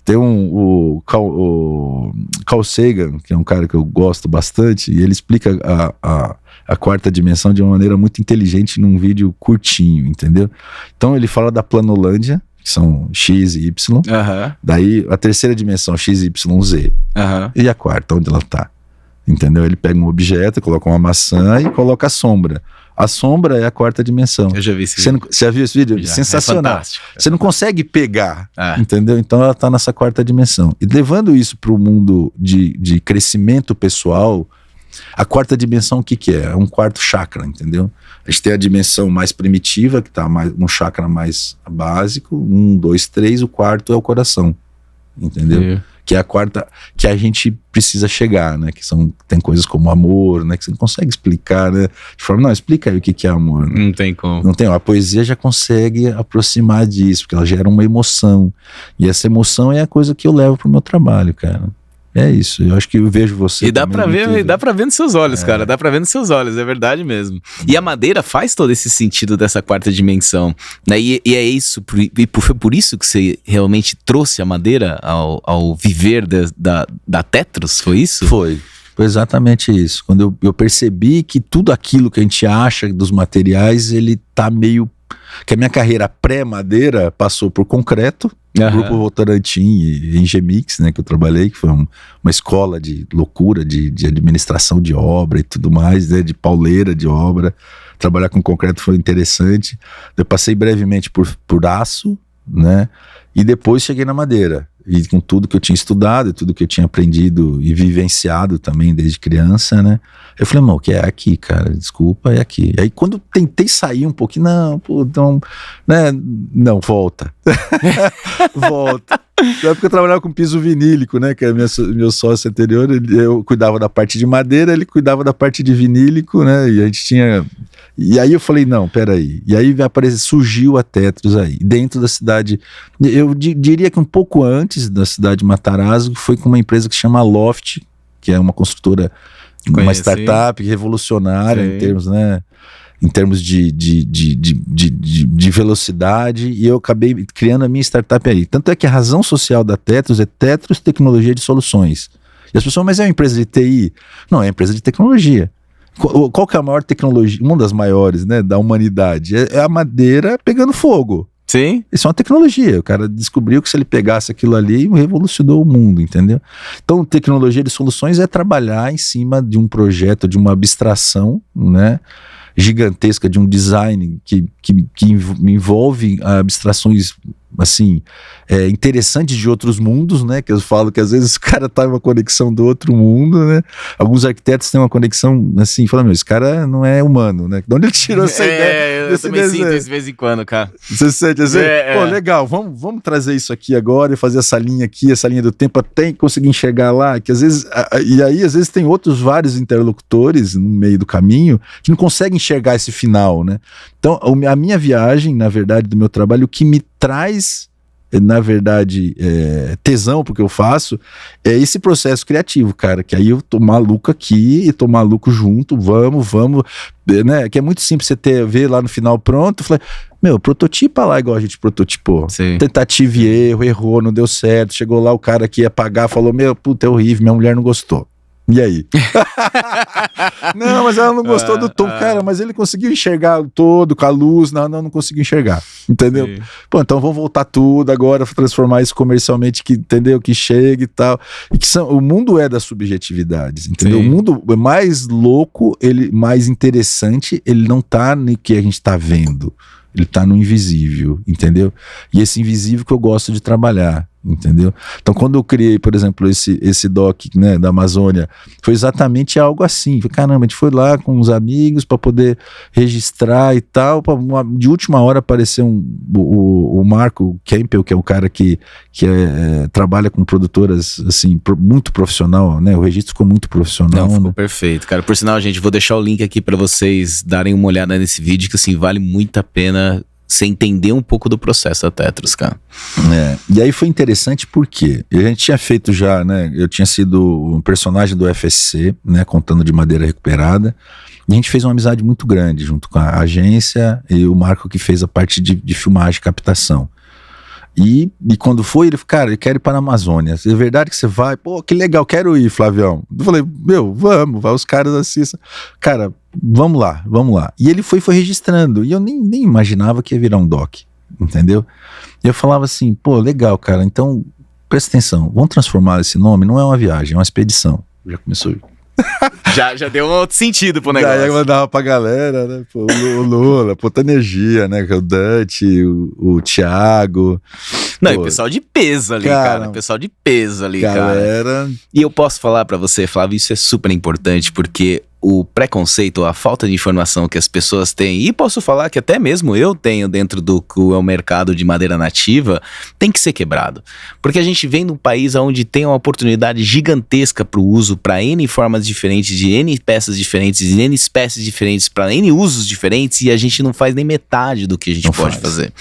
Tem o Carl Sagan, que é um cara que eu gosto bastante, e ele explica a 4ª dimensão de uma maneira muito inteligente num vídeo curtinho, entendeu? Então ele fala da planolândia, que são X e Y, daí a 3ª dimensão, X, Y, Z, e a 4ª, onde ela tá, entendeu? Ele pega um objeto, coloca uma maçã e coloca a sombra. A sombra é a 4ª dimensão. Eu já vi esse vídeo. Você já viu esse vídeo? Já. Sensacional. Você não consegue pegar, É. entendeu? Então ela está nessa 4ª dimensão. E levando isso para o mundo de crescimento pessoal, a 4ª dimensão o que é? É um 4º chakra, entendeu? A gente tem a dimensão mais primitiva, que está no chakra mais básico, 1, 2, 3, o 4º é o coração, entendeu? que é a quarta, que a gente precisa chegar, né? Tem coisas como amor, né? Que você não consegue explicar, né? De forma, não, explica aí o que é amor. Né? Não tem como. Não tem, a poesia já consegue aproximar disso, porque ela gera uma emoção. E essa emoção é a coisa que eu levo pro meu trabalho, cara. É isso, eu acho que eu vejo você. E dá pra ver nos seus olhos, cara. Dá pra ver nos seus olhos, é verdade mesmo. E a madeira faz todo esse sentido dessa quarta dimensão, né? E é isso, foi por isso que você realmente trouxe a madeira ao viver da Tetros, foi isso? Foi exatamente isso. Quando eu percebi que tudo aquilo que a gente acha dos materiais, ele tá meio... Que a minha carreira pré-madeira passou por concreto, Grupo Votorantim e Engemix, né, que eu trabalhei, que foi uma escola de loucura, de administração de obra e tudo mais, né, de pauleira de obra. Trabalhar com concreto foi interessante. Eu passei brevemente por aço, né, e depois cheguei na madeira. E com tudo que eu tinha estudado, tudo que eu tinha aprendido e vivenciado também desde criança, né? Eu falei, irmão, que é aqui, cara, desculpa, é aqui. E aí quando eu tentei sair um pouquinho, não, pô, então, né? Não, volta. Volta. Na época eu trabalhava com piso vinílico, né? Que é meu sócio anterior, eu cuidava da parte de madeira, ele cuidava da parte de vinílico, né? E a gente tinha... E aí eu falei, não, peraí. E aí surgiu a Tetros aí, dentro da cidade. Eu diria que um pouco antes da cidade de Matarazzo, foi com uma empresa que chama Loft, que é uma construtora, uma startup revolucionária em termos, né? Em termos de velocidade, e eu acabei criando a minha startup aí. Tanto é que a razão social da Tetros é Tetros Tecnologia de Soluções. E as pessoas, mas é uma empresa de TI? Não, é uma empresa de tecnologia. Qual que é a maior tecnologia, uma das maiores, né, da humanidade? É a madeira pegando fogo. Sim. Isso é uma tecnologia. O cara descobriu que se ele pegasse aquilo ali, revolucionou o mundo, entendeu? Então, tecnologia de soluções é trabalhar em cima de um projeto, de uma abstração, né, gigantesca, de um design que envolve abstrações, assim, interessantes de outros mundos, né, que eu falo que às vezes o cara tá em uma conexão do outro mundo, né, alguns arquitetos têm uma conexão, assim, falando, esse cara não é humano, né, de onde ele tirou essa ideia? Eu também sinto isso de vez em quando, cara. Você sente assim? Pô, legal, vamos trazer isso aqui agora e fazer essa linha aqui, essa linha do tempo, até conseguir enxergar lá, que às vezes, e aí às vezes tem outros vários interlocutores no meio do caminho que não conseguem enxergar esse final, né, então a minha viagem, na verdade, do meu trabalho, o que me traz, na verdade, tesão porque eu faço, é esse processo criativo, cara, que aí eu tô maluco aqui e tô maluco junto, vamos, né, que é muito simples você ver lá no final pronto, falei, prototipa lá igual a gente prototipou. Sim. Tentativa e erro, errou, não deu certo, chegou lá o cara que ia pagar, falou, puta, é horrível, minha mulher não gostou. E aí? Não, mas ela não gostou do tom. Cara, mas ele conseguiu enxergar todo com a luz. Não conseguiu enxergar. Entendeu? Sim. Pô, então vamos voltar tudo agora, transformar isso comercialmente, que, entendeu? Que chegue e tal. E que o mundo é das subjetividades, entendeu? Sim. O mundo é mais louco, mais interessante, ele não tá no que a gente tá vendo. Ele tá no invisível, entendeu? E esse invisível que eu gosto de trabalhar, entendeu? Então quando eu criei, por exemplo, esse doc, né, da Amazônia, foi exatamente algo assim. Caramba, a gente foi lá com uns amigos para poder registrar e tal, de última hora apareceu o Marco Kempel, que é o cara que trabalha com produtoras, assim, muito profissional, né? O registro ficou muito profissional. Não, ficou perfeito, cara. Por sinal, gente, vou deixar o link aqui para vocês darem uma olhada nesse vídeo, que assim, vale muito a pena você entender um pouco do processo da Tetros, cara. E aí foi interessante porque a gente tinha feito já, né, eu tinha sido um personagem do FSC, né, contando de madeira recuperada, e a gente fez uma amizade muito grande junto com a agência e o Marco que fez a parte de filmagem e captação. E quando foi, ele falou, cara, eu quero ir para a Amazônia. É verdade que você vai? Pô, que legal, quero ir, Flavião. Eu falei, vamos, vai, os caras assistam. Cara, vamos lá. E ele foi registrando, e eu nem imaginava que ia virar um doc, entendeu? E eu falava assim, pô, legal, cara, então, presta atenção, vamos transformar esse nome, não é uma viagem, é uma expedição. Já começou Já deu um outro sentido pro Daí negócio. eu mandava pra galera, né? Pô, o Lula, puta energia, né? O Dante, o Thiago. Não, pô, e o pessoal de peso ali, cara. O pessoal de peso ali, cara. galera. E eu posso falar pra você, Flávio, isso é super importante, porque o preconceito, a falta de informação que as pessoas têm, e posso falar que até mesmo eu tenho dentro do que é o mercado de madeira nativa, tem que ser quebrado. Porque a gente vem num país onde tem uma oportunidade gigantesca para o uso, para N formas diferentes, de N peças diferentes, de N espécies diferentes, para N usos diferentes, e a gente não faz nem metade do que a gente pode fazer.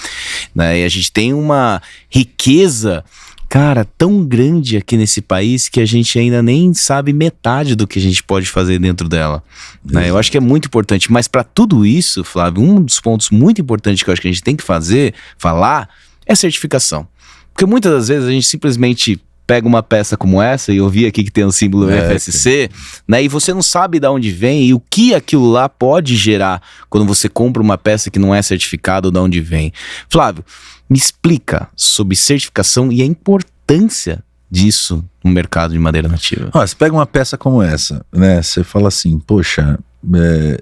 Né? E a gente tem uma riqueza, cara, tão grande aqui nesse país que a gente ainda nem sabe metade do que a gente pode fazer dentro dela. Né? Eu acho que é muito importante. Mas para tudo isso, Flávio, um dos pontos muito importantes que eu acho que a gente tem que falar, é certificação. Porque muitas das vezes a gente simplesmente pega uma peça como essa, e eu vi aqui que tem um símbolo FSC, né? E você não sabe de onde vem e o que aquilo lá pode gerar quando você compra uma peça que não é certificada ou de onde vem. Flávio, me explica sobre certificação e a importância disso no mercado de madeira nativa. Você pega uma peça como essa, né? Você fala assim, poxa,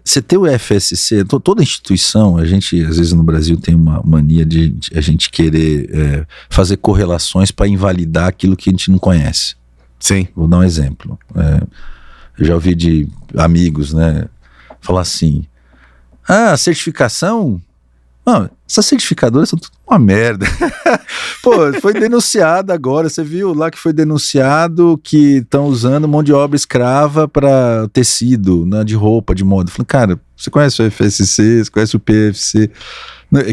você tem o FSC, toda instituição, a gente às vezes no Brasil tem uma mania de a gente querer fazer correlações para invalidar aquilo que a gente não conhece. Sim. Vou dar um exemplo. Eu já ouvi de amigos, né, falar assim, certificação? Não, essas certificadoras são tudo uma merda. Pô, foi denunciado agora, você viu lá que foi denunciado que estão usando mão de obra escrava para tecido, né, de roupa, de moda. Eu falei, cara, você conhece o FSC, você conhece o PFC,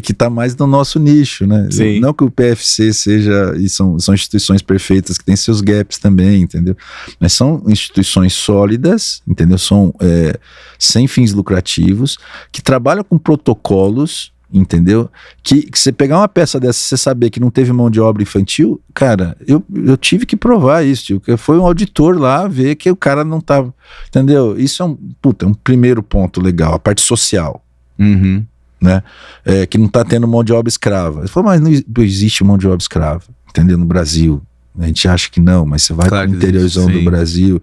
que está mais no nosso nicho, né? Sim. Não que o PFC seja, e são instituições perfeitas que têm seus gaps também, entendeu? Mas são instituições sólidas, entendeu? São sem fins lucrativos, que trabalham com protocolos, entendeu? Que você pegar uma peça dessa e você saber que não teve mão de obra infantil, cara, eu tive que provar isso, foi um auditor lá ver que o cara não tava, entendeu? Isso é um primeiro ponto legal, a parte social, né? Que não tá tendo mão de obra escrava. Ele falou, mas não existe mão de obra escrava, entendeu? No Brasil. A gente acha que não, mas você vai para o interiorzão do Brasil.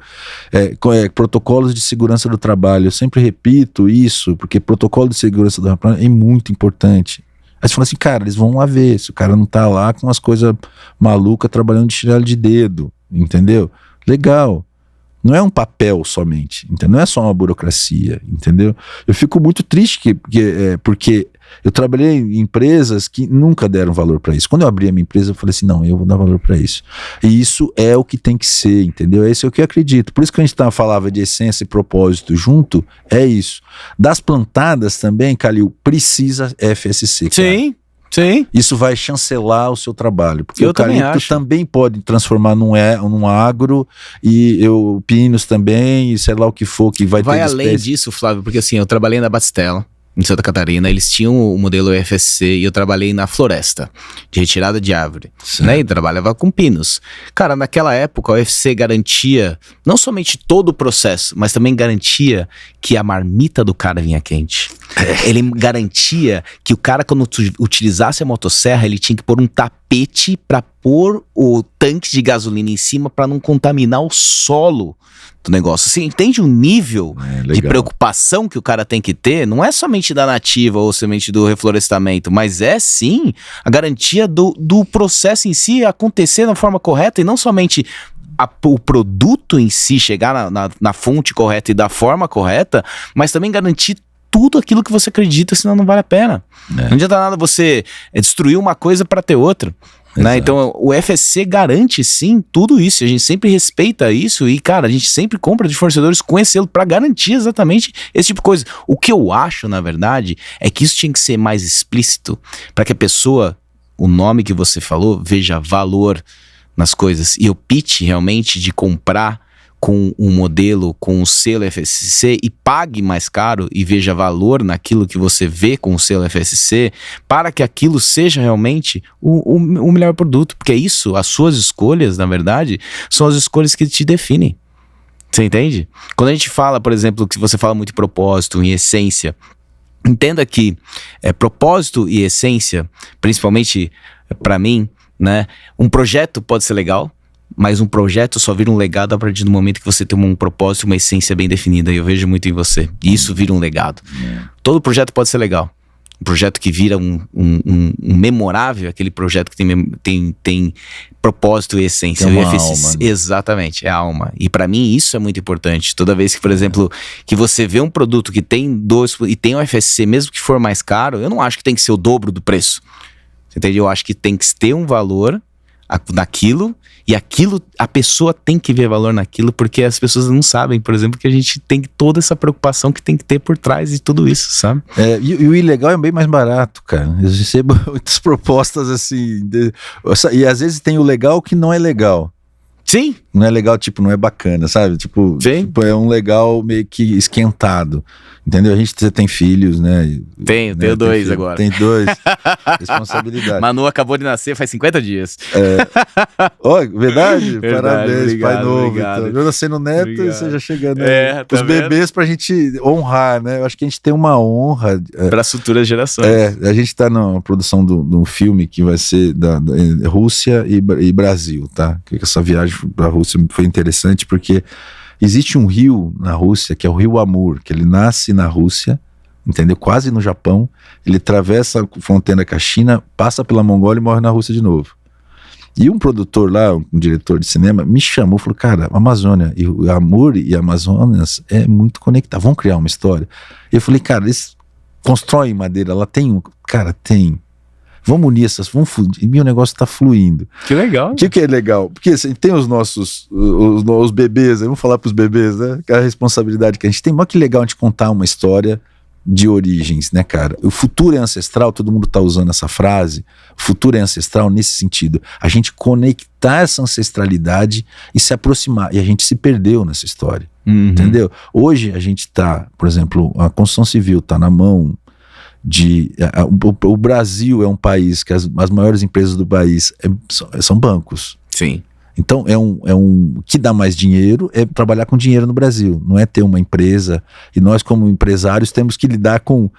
Protocolos de segurança do trabalho. Eu sempre repito isso, porque protocolo de segurança do trabalho é muito importante. Aí você fala assim, cara, eles vão lá ver se o cara não tá lá com umas coisas malucas trabalhando de chinelo de dedo, entendeu? Legal. Não é um papel somente, entendeu? Não é só uma burocracia, entendeu? Eu fico muito triste porque eu trabalhei em empresas que nunca deram valor para isso. Quando eu abri a minha empresa, eu falei assim, não, eu vou dar valor para isso. E isso é o que tem que ser, entendeu? Esse é o que eu acredito. Por isso que a gente falava de essência e propósito junto, é isso. Das plantadas também, Calil, precisa FSC, cara. Sim. Isso vai chancelar o seu trabalho, porque eu o eucalipto também pode transformar num agro, e o pinos também, e sei lá o que for que vai ter. Vai além disso, Flávio, porque assim, eu trabalhei na Batistella, em Santa Catarina, eles tinham o modelo FSC e eu trabalhei na floresta, de retirada de árvore, né? E trabalhava com pinos. Cara, naquela época o UFC garantia não somente todo o processo, mas também garantia que a marmita do cara vinha quente. Ele garantia que o cara, quando utilizasse a motosserra, ele tinha que pôr um tapete para pôr o tanque de gasolina em cima para não contaminar o solo do negócio. Você entende o nível de preocupação que o cara tem que ter? Não é somente da nativa ou somente do reflorestamento, mas é sim a garantia do processo em si acontecer da forma correta, e não somente o produto em si chegar na fonte correta e da forma correta, mas também garantir tudo aquilo que você acredita, senão não vale a pena. Não adianta nada você destruir uma coisa para ter outra. Né? Então o FSC garante sim tudo isso, a gente sempre respeita isso e, cara, a gente sempre compra de fornecedores com esse selo para garantir exatamente esse tipo de coisa. O que eu acho, na verdade, é que isso tinha que ser mais explícito para que a pessoa, o nome que você falou, veja valor nas coisas e opte realmente de comprar com um modelo, com um selo FSC e pague mais caro e veja valor naquilo que você vê com o selo FSC, para que aquilo seja realmente o melhor produto, porque é isso, as suas escolhas, na verdade, são as escolhas que te definem. Você entende? Quando a gente fala, por exemplo, que você fala muito em propósito, em essência, entenda que propósito e essência, principalmente para mim, né, um projeto pode ser legal, Mas um projeto só vira um legado a partir do momento que você tem um propósito, uma essência bem definida. E eu vejo muito em você. E isso vira um legado. Todo projeto pode ser legal. Um projeto que vira um memorável, aquele projeto que tem propósito e essência. Tem uma alma, né? Exatamente, é a alma. E pra mim isso é muito importante. Toda vez que, por exemplo, que você vê um produto que tem e tem o FSC, mesmo que for mais caro, eu não acho que tem que ser o dobro do preço. Você entende? Eu acho que tem que ter um valor naquilo, e aquilo, a pessoa tem que ver valor naquilo, porque as pessoas não sabem, por exemplo, que a gente tem toda essa preocupação que tem que ter por trás de tudo isso, sabe? E o ilegal é bem mais barato, cara. Eu recebo muitas propostas assim, e às vezes tem o legal que não é legal. Sim. Não é legal, tipo, não é bacana, sabe? Tipo, é um legal meio que esquentado. Entendeu? Você tem filhos, né? Tenho 2 agora. Tem 2. Responsabilidade. Manu acabou de nascer faz 50 dias. Verdade? Parabéns, obrigado, pai novo. obrigado. Então. Eu nascendo neto e você já chegando aí. Tá os bebês pra gente honrar, né? Eu acho que a gente tem uma honra. Para as futuras gerações. A gente tá na produção de um filme que vai ser da Rússia e Brasil, tá? Que essa viagem pra Rússia foi interessante porque existe um rio na Rússia, que é o Rio Amur, que ele nasce na Rússia, entendeu? Quase no Japão, ele atravessa a fronteira com a China, passa pela Mongólia e morre na Rússia de novo. E um produtor lá, um diretor de cinema, me chamou e falou, cara, a Amazônia, e o Amur e a Amazonas é muito conectado, vamos criar uma história. Eu falei, cara, eles constroem madeira, ela tem um... Cara, tem... Vamos unir essas, e meu negócio tá fluindo. Que legal. O que é legal? Porque assim, tem os nossos, os bebês, vamos falar pros bebês, né? Que é a responsabilidade que a gente tem. Mas que legal a gente contar uma história de origens, né, cara? O futuro é ancestral, todo mundo tá usando essa frase. O futuro é ancestral nesse sentido. A gente conectar essa ancestralidade e se aproximar. E a gente se perdeu nessa história, entendeu? Hoje a gente tá, por exemplo, a construção civil tá na mão o Brasil é um país que as maiores empresas do país são bancos. Sim. Então o que dá mais dinheiro é trabalhar com dinheiro no Brasil, não é ter uma empresa, e nós como empresários temos que lidar com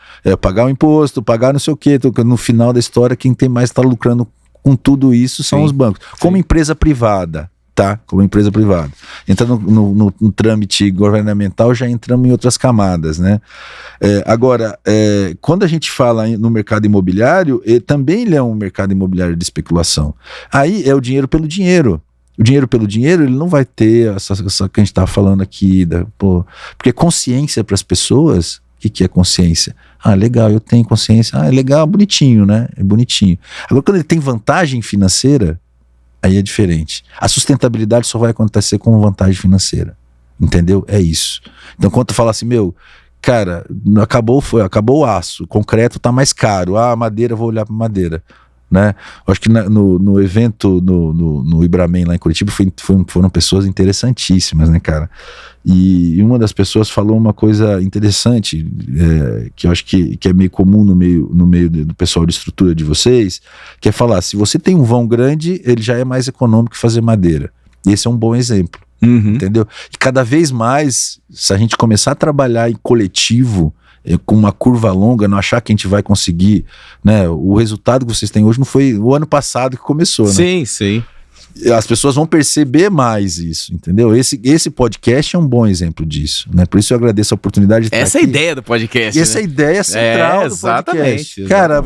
pagar o imposto, pagar não sei o quê, no final da história quem tem mais está lucrando com tudo isso são os bancos. Como empresa privada, tá? Como empresa privada. Entrando no trâmite governamental, já entramos em outras camadas, né? Agora, quando a gente fala no mercado imobiliário, também ele é um mercado imobiliário de especulação. Aí é o dinheiro pelo dinheiro. O dinheiro pelo dinheiro, ele não vai ter essa que a gente estava falando aqui, porque consciência para as pessoas, o que é consciência? Ah, legal, eu tenho consciência. Ah, é legal, bonitinho, né? É bonitinho. Agora, quando ele tem vantagem financeira, aí é diferente. A sustentabilidade só vai acontecer com vantagem financeira. Entendeu? É isso. Então, quando tu fala assim, cara, acabou o aço, o concreto tá mais caro. Ah, madeira, vou olhar para madeira. Né? Acho que no evento no Ibramen lá em Curitiba foram pessoas interessantíssimas, né, cara? E uma das pessoas falou uma coisa interessante, que eu acho que é meio comum no meio do pessoal de estrutura de vocês, que é falar, se você tem um vão grande, ele já é mais econômico que fazer madeira. E esse é um bom exemplo, entendeu? E cada vez mais, se a gente começar a trabalhar em coletivo, com uma curva longa, não achar que a gente vai conseguir, né? O resultado que vocês têm hoje não foi o ano passado que começou, né? Sim, sim. As pessoas vão perceber mais isso, entendeu? Esse podcast é um bom exemplo disso, né? Por isso eu agradeço a oportunidade de estarEssa é a ideia do podcast, Essa é a ideia central do podcast. Exatamente. Cara,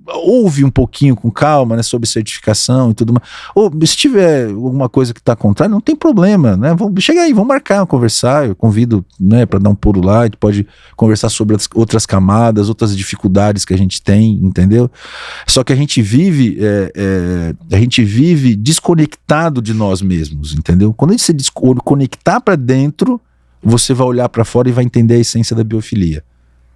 ouve um pouquinho com calma, né? Sobre certificação e tudo mais. Ou se tiver alguma coisa que está contrária, não tem problema, né? Chega aí, vamos marcar, conversar. Eu convido, né, para dar um pulo lá. A gente pode conversar sobre outras camadas, outras dificuldades que a gente tem, entendeu? Só que a gente vive desconectado de nós mesmos, entendeu? Quando a gente se conectar para dentro, você vai olhar para fora e vai entender a essência da biofilia,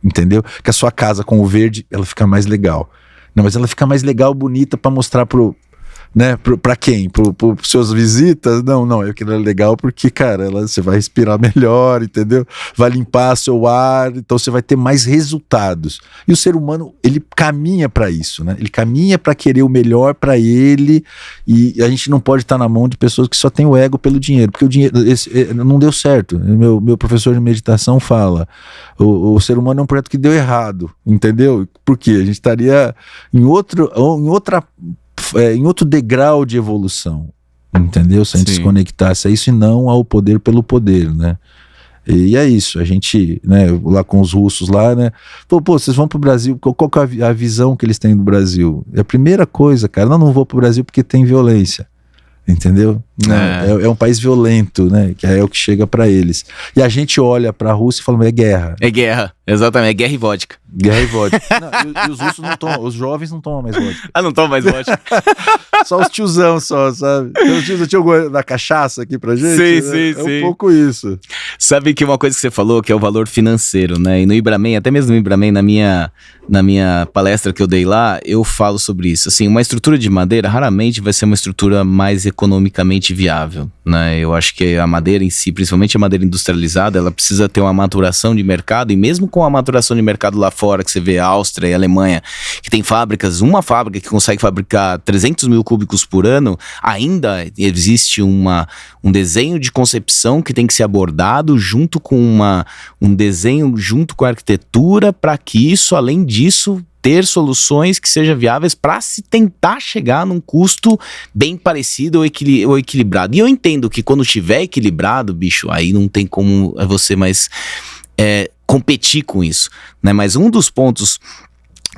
entendeu? Que a sua casa com o verde, ela fica mais legal. Não, mas ela fica mais legal, bonita para mostrar pra quem? Pros seus visitas? Não, eu quero legal porque, cara, você vai respirar melhor, entendeu? Vai limpar seu ar, então você vai ter mais resultados. E o ser humano, ele caminha para isso, né? Ele caminha para querer o melhor para ele, e a gente não pode estar na mão de pessoas que só têm o ego pelo dinheiro, porque o dinheiro não deu certo. Meu professor de meditação fala, o ser humano é um projeto que deu errado, entendeu? Por quê? A gente estaria em outro degrau de evolução. entendeu? Se a gente Sim. se conectasse a isso e não ao poder pelo poder, né? E é isso, a gente, né, lá com os russos lá, né, pô, vocês vão pro Brasil, qual que é a visão que eles têm do Brasil? É a primeira coisa, cara, não vou pro Brasil porque tem violência, entendeu? É um país violento, né, que é o que chega pra eles. E a gente olha pra Rússia e fala, é guerra. É guerra, exatamente, é guerra e vodka. Guerra e vodka. Não, e os russos não tomam, os jovens não tomam mais vodka. Ah, não toma mais vodka? Só os tiozão só, sabe? Os tiozão tinham da cachaça aqui pra gente, Sim, né? sim, é sim. um pouco isso. Sabe que uma coisa que você falou, que é o valor financeiro, né? E no Ibramen, até mesmo no Ibramen, na minha palestra que eu dei lá, eu falo sobre isso. Assim, uma estrutura de madeira raramente vai ser uma estrutura mais economicamente viável, né? Eu acho que a madeira em si, principalmente a madeira industrializada, ela precisa ter uma maturação de mercado, e mesmo com a maturação de mercado lá fora, que você vê a Áustria e a Alemanha, que tem fábricas, uma fábrica que consegue fabricar 300 mil cúbicos por ano, ainda existe um desenho de concepção que tem que ser abordado junto com um desenho, junto com a arquitetura, para que isso, além disso, ter soluções que sejam viáveis para se tentar chegar num custo bem parecido ou equilibrado. E eu entendo que quando estiver equilibrado, bicho, aí não tem como você mais competir com isso, né? Mas um dos pontos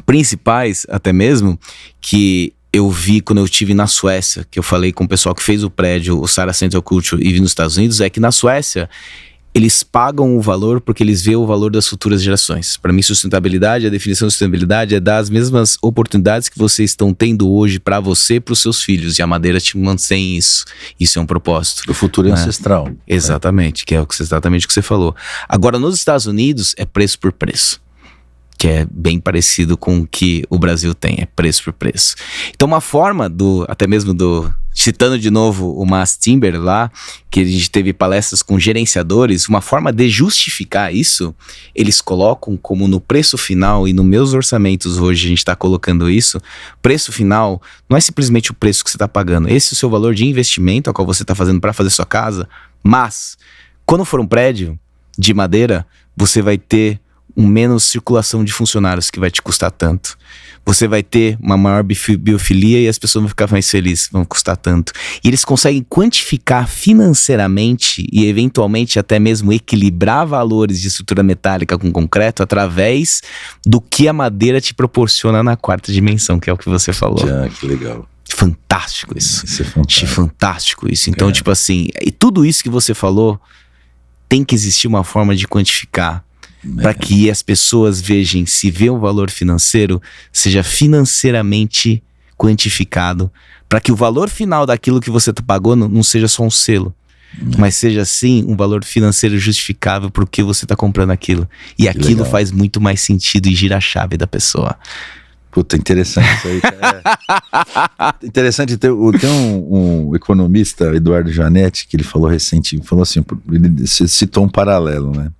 principais, até mesmo, que eu vi quando eu estive na Suécia, que eu falei com o pessoal que fez o prédio, o Sara Central Culture, e vi nos Estados Unidos, é que na Suécia eles pagam o valor porque eles veem o valor das futuras gerações. Para mim, sustentabilidade, a definição de sustentabilidade é dar as mesmas oportunidades que vocês estão tendo hoje para você e para os seus filhos. E a madeira te mantém isso. Isso é um propósito. O futuro é ancestral. Exatamente, que é exatamente o que você falou. Agora, nos Estados Unidos, é preço por preço, que é bem parecido com o que o Brasil tem, é preço por preço. Então uma forma citando de novo o Mass Timber lá, que a gente teve palestras com gerenciadores, uma forma de justificar isso, eles colocam como no preço final, e nos meus orçamentos hoje a gente está colocando isso, preço final não é simplesmente o preço que você está pagando, esse é o seu valor de investimento, a qual você está fazendo para fazer sua casa, mas quando for um prédio de madeira, você vai ter menos circulação de funcionários que vai te custar tanto. Você vai ter uma maior biofilia e as pessoas vão ficar mais felizes, vão custar tanto. E eles conseguem quantificar financeiramente e eventualmente até mesmo equilibrar valores de estrutura metálica com concreto através do que a madeira te proporciona na quarta dimensão, que é o que você falou. Que legal. Fantástico isso. Isso é fantástico. Fantástico isso. Então, tipo assim, e tudo isso que você falou, tem que existir uma forma de quantificar. Para que as pessoas vejam, se vê um valor financeiro, seja financeiramente quantificado, para que o valor final daquilo que você pagou não seja só um selo, mas seja sim um valor financeiro justificável por que você está comprando aquilo. E aquilo legal. Faz muito mais sentido e gira a chave da pessoa. Puta, interessante isso aí, cara. Interessante, tem um economista, Eduardo Janetti, que ele falou assim, ele citou um paralelo, né?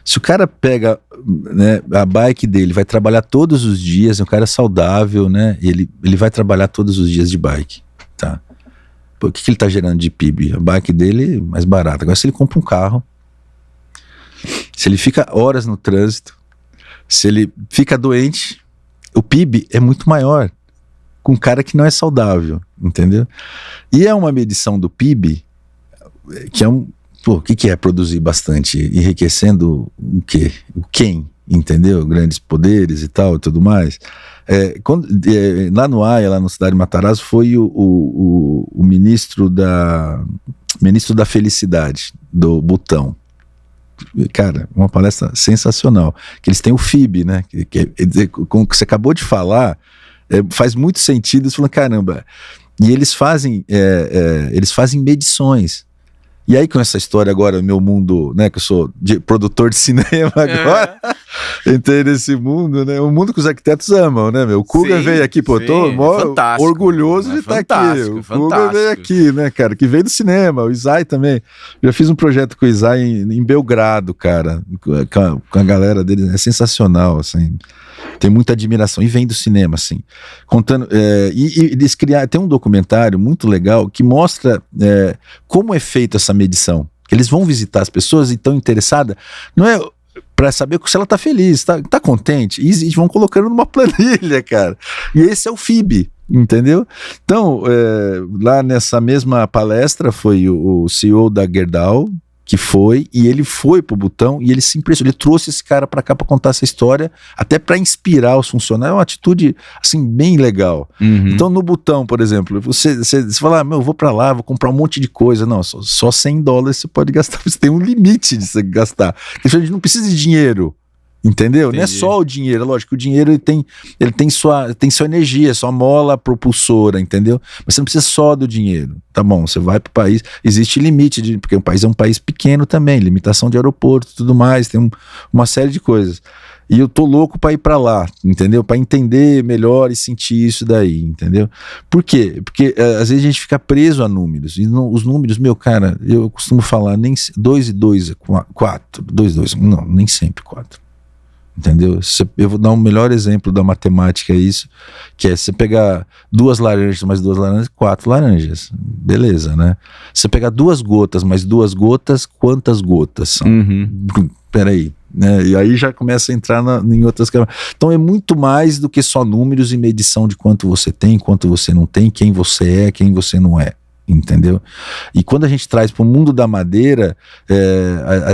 Se o cara pega, né, a bike dele, vai trabalhar todos os dias, é um cara saudável, né? Ele vai trabalhar todos os dias de bike, tá? Pô, o que ele tá gerando de PIB? A bike dele é mais barata. Agora, se ele compra um carro, se ele fica horas no trânsito, se ele fica doente, o PIB é muito maior com um cara que não é saudável, entendeu? E é uma medição do PIB que é o que é produzir bastante? Enriquecendo o quê? O quem? Entendeu? Grandes poderes e tal, e tudo mais. Lá no AIA, lá na cidade de Matarazzo, foi o ministro da Felicidade do Butão. Cara, uma palestra sensacional. Que eles têm o FIB, né? Com o que você acabou de falar, faz muito sentido. Você fala, caramba. E eles fazem medições. E aí com essa história agora, meu mundo, né, que eu sou produtor de cinema agora, entrei nesse mundo, né, o mundo que os arquitetos amam, né, meu, o Kuga veio aqui, pô, tô orgulhoso de estar aqui, o Kuga veio aqui, né, cara, que veio do cinema, o Isai também, já fiz um projeto com o Isai em Belgrado, cara, com a galera dele, é sensacional, assim, tem muita admiração, e vem do cinema, assim, contando, e eles criaram, tem um documentário muito legal que mostra como é feita essa medição. Eles vão visitar as pessoas e estão interessadas, não é para saber se ela tá feliz, tá contente, e vão colocando numa planilha, cara, e esse é o FIB, Entendeu? Então, lá nessa mesma palestra foi o CEO da Gerdau, que foi, e ele foi pro Butão e ele se impressionou, ele trouxe esse cara para cá para contar essa história, até para inspirar os funcionários. É uma atitude, assim, bem legal. Então, no Butão, por exemplo, você fala, eu vou para lá, vou comprar um monte de coisa. Não, só $100 você pode gastar, você tem um limite de você gastar. A gente não precisa de dinheiro. Entendeu? Entendi. Não é só o dinheiro, lógico, o dinheiro ele tem sua energia, sua mola propulsora, entendeu? Mas você não precisa só do dinheiro, tá bom? Você vai pro país, existe limite, porque o país é um país pequeno também, limitação de aeroporto e tudo mais, tem uma série de coisas. E eu tô louco pra ir pra lá, entendeu? Pra entender melhor e sentir isso daí, entendeu? Por quê? Porque às vezes a gente fica preso a números, e os números, cara, eu costumo falar, nem 2 e 2 é 4, 2 e 2, não, nem sempre 4. Entendeu? Eu vou dar um melhor exemplo da matemática, isso, que é você pegar 2 laranjas mais 2 laranjas, 4 laranjas, beleza, né? Você pegar 2 gotas mais 2 gotas, quantas gotas são? Peraí, né? E aí já começa a entrar em outras camadas. Então é muito mais do que só números e medição de quanto você tem, quanto você não tem, quem você é, quem você não é. Entendeu? E quando a gente traz para o mundo da madeira,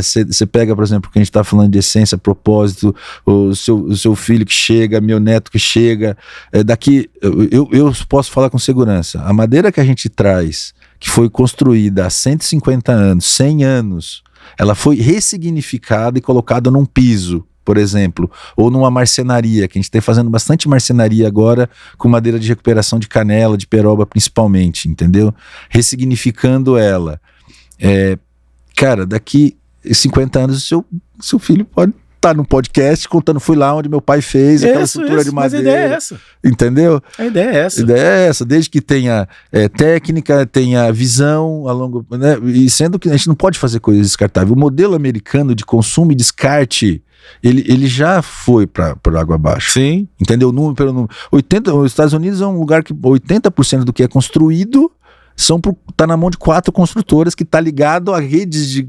você pega, por exemplo, que a gente está falando de essência, propósito, o seu filho que chega, meu neto que chega, daqui, eu posso falar com segurança, a madeira que a gente traz, que foi construída há 150 anos, 100 anos, ela foi ressignificada e colocada num piso, por exemplo, ou numa marcenaria, que a gente está fazendo bastante marcenaria agora com madeira de recuperação de canela, de peroba principalmente, entendeu? Ressignificando ela. Cara, daqui 50 anos seu filho pode estar no podcast contando, fui lá onde meu pai fez aquela estrutura de madeira. Mas a ideia é essa. Entendeu? A ideia é essa. Desde que tenha técnica, tenha visão a longo, né? E sendo que a gente não pode fazer coisas descartáveis. O modelo americano de consumo e descarte, ele já foi para água abaixo. Sim. Entendeu? Pelo número. Os Estados Unidos é um lugar que 80% do que é construído tá na mão de 4 construtoras, que tá ligado a redes de...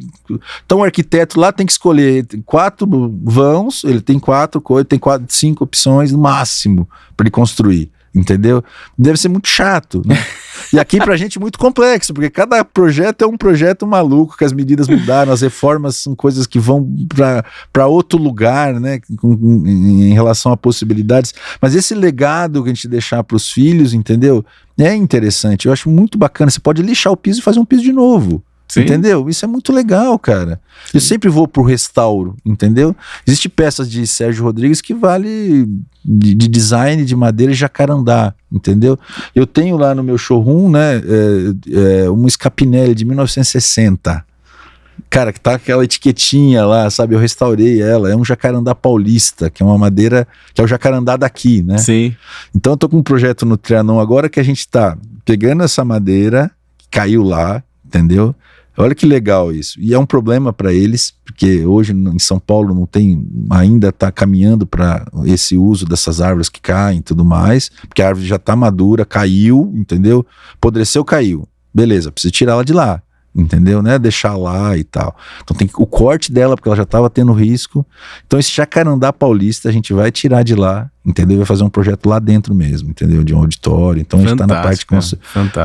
Então o arquiteto lá tem que escolher 4 vãos, ele tem 5 opções no máximo para ele construir. Entendeu? Deve ser muito chato, né? E aqui pra gente muito complexo, porque cada projeto é um projeto maluco, que as medidas mudaram, as reformas são coisas que vão para outro lugar, né? Em relação a possibilidades. Mas esse legado que a gente deixar pros filhos, entendeu? É interessante, eu acho muito bacana. Você pode lixar o piso e fazer um piso de novo. Sim. Entendeu? Isso é muito legal, cara. Sim. Eu sempre vou pro restauro, entendeu? Existem peças de Sérgio Rodrigues que vale de design de madeira e jacarandá, entendeu? Eu tenho lá no meu showroom, né, uma Scapinelli de 1960. Cara, que tá aquela etiquetinha lá, sabe? Eu restaurei ela. É um jacarandá paulista, que é uma madeira, que é o jacarandá daqui, né? Sim. Então eu tô com um projeto no Trianon agora que a gente tá pegando essa madeira que caiu lá, entendeu? Olha que legal isso. E é um problema para eles, porque hoje em São Paulo não tem, ainda está caminhando para esse uso dessas árvores que caem e tudo mais, porque a árvore já está madura, caiu, entendeu? Apodreceu, caiu. Beleza, precisa tirar ela de lá, entendeu? Né? Deixar lá e tal. Então tem o corte dela, porque ela já estava tendo risco. Então esse jacarandá paulista a gente vai tirar de lá, entendeu? Vai fazer um projeto lá dentro mesmo, entendeu? De um auditório. Então a gente está na parte...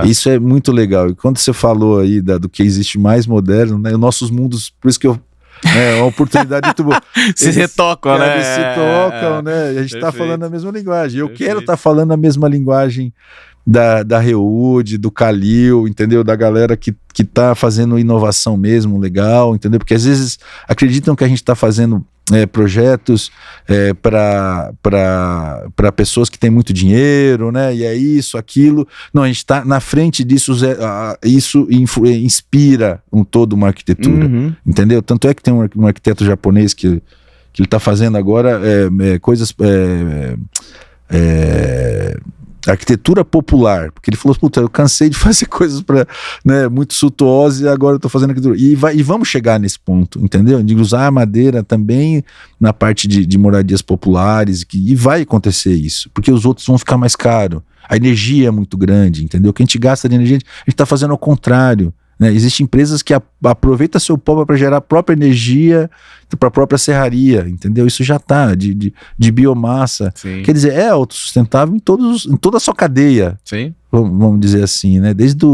Isso é muito legal. E quando você falou aí do que existe mais moderno, né? Os nossos mundos, por isso que é uma oportunidade muito boa. Se retocam, né? Eles se tocam, né? A gente está falando a mesma linguagem. Eu quero estar falando a mesma linguagem da Reúde, do Calil, entendeu? Da galera que tá fazendo inovação mesmo, legal, entendeu? Porque às vezes acreditam que a gente está fazendo projetos para pessoas que têm muito dinheiro, né? E é isso, aquilo. Não, a gente está na frente disso, isso inspira toda uma arquitetura, entendeu? Tanto é que tem um arquiteto japonês que ele está fazendo agora coisas... arquitetura popular, porque ele falou, puta, eu cansei de fazer coisas muito suntuosas e agora eu tô fazendo arquitetura, e vamos chegar nesse ponto, entendeu? De usar a madeira também na parte de moradias populares, e vai acontecer isso, porque os outros vão ficar mais caros, a energia é muito grande, entendeu? O que a gente gasta de energia, a gente tá fazendo ao contrário, né? Existem empresas que aproveitam seu pó para gerar a própria energia para a própria serraria, entendeu? Isso já está, de biomassa. Sim. Quer dizer, é autossustentável em toda a sua cadeia. Sim. Vamos dizer assim, né? Desde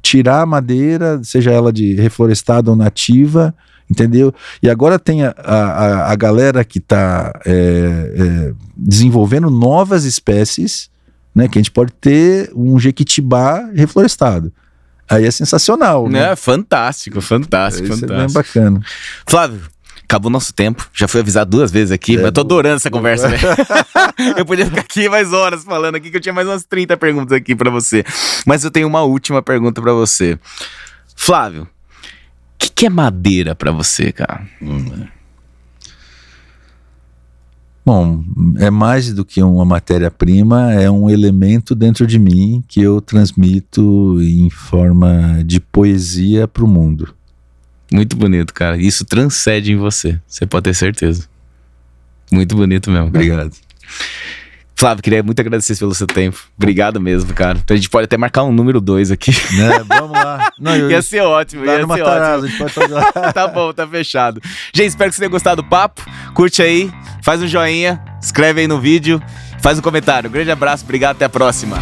tirar a madeira, seja ela de reflorestada ou nativa, entendeu? E agora tem a galera que está desenvolvendo novas espécies, né? Que a gente pode ter um jequitibá reflorestado. Aí é sensacional, né? Fantástico, fantástico, Isso fantástico. é bem bacana. Flávio, acabou o nosso tempo. Já fui avisado 2 vezes aqui, mas eu tô adorando essa conversa, né? Eu podia ficar aqui mais horas falando aqui, que eu tinha mais umas 30 perguntas aqui pra você. Mas eu tenho uma última pergunta pra você. Flávio, o que é madeira pra você, cara? Bom, é mais do que uma matéria-prima, é um elemento dentro de mim que eu transmito em forma de poesia para o mundo. Muito bonito, cara. Isso transcende em você, você pode ter certeza. Muito bonito mesmo, cara. Obrigado. Flávio, queria muito agradecer pelo seu tempo. Obrigado mesmo, cara. Então a gente pode até marcar um número 2 aqui. Né? Vamos lá. Não, Ia ser ótimo, lá ia no ser Matarazzo, ótimo. a gente pode fazer. Tá bom, tá fechado. Gente, espero que você tenha gostado do papo. Curte aí, faz um joinha, escreve aí no vídeo, faz um comentário. Um grande abraço, obrigado, até a próxima.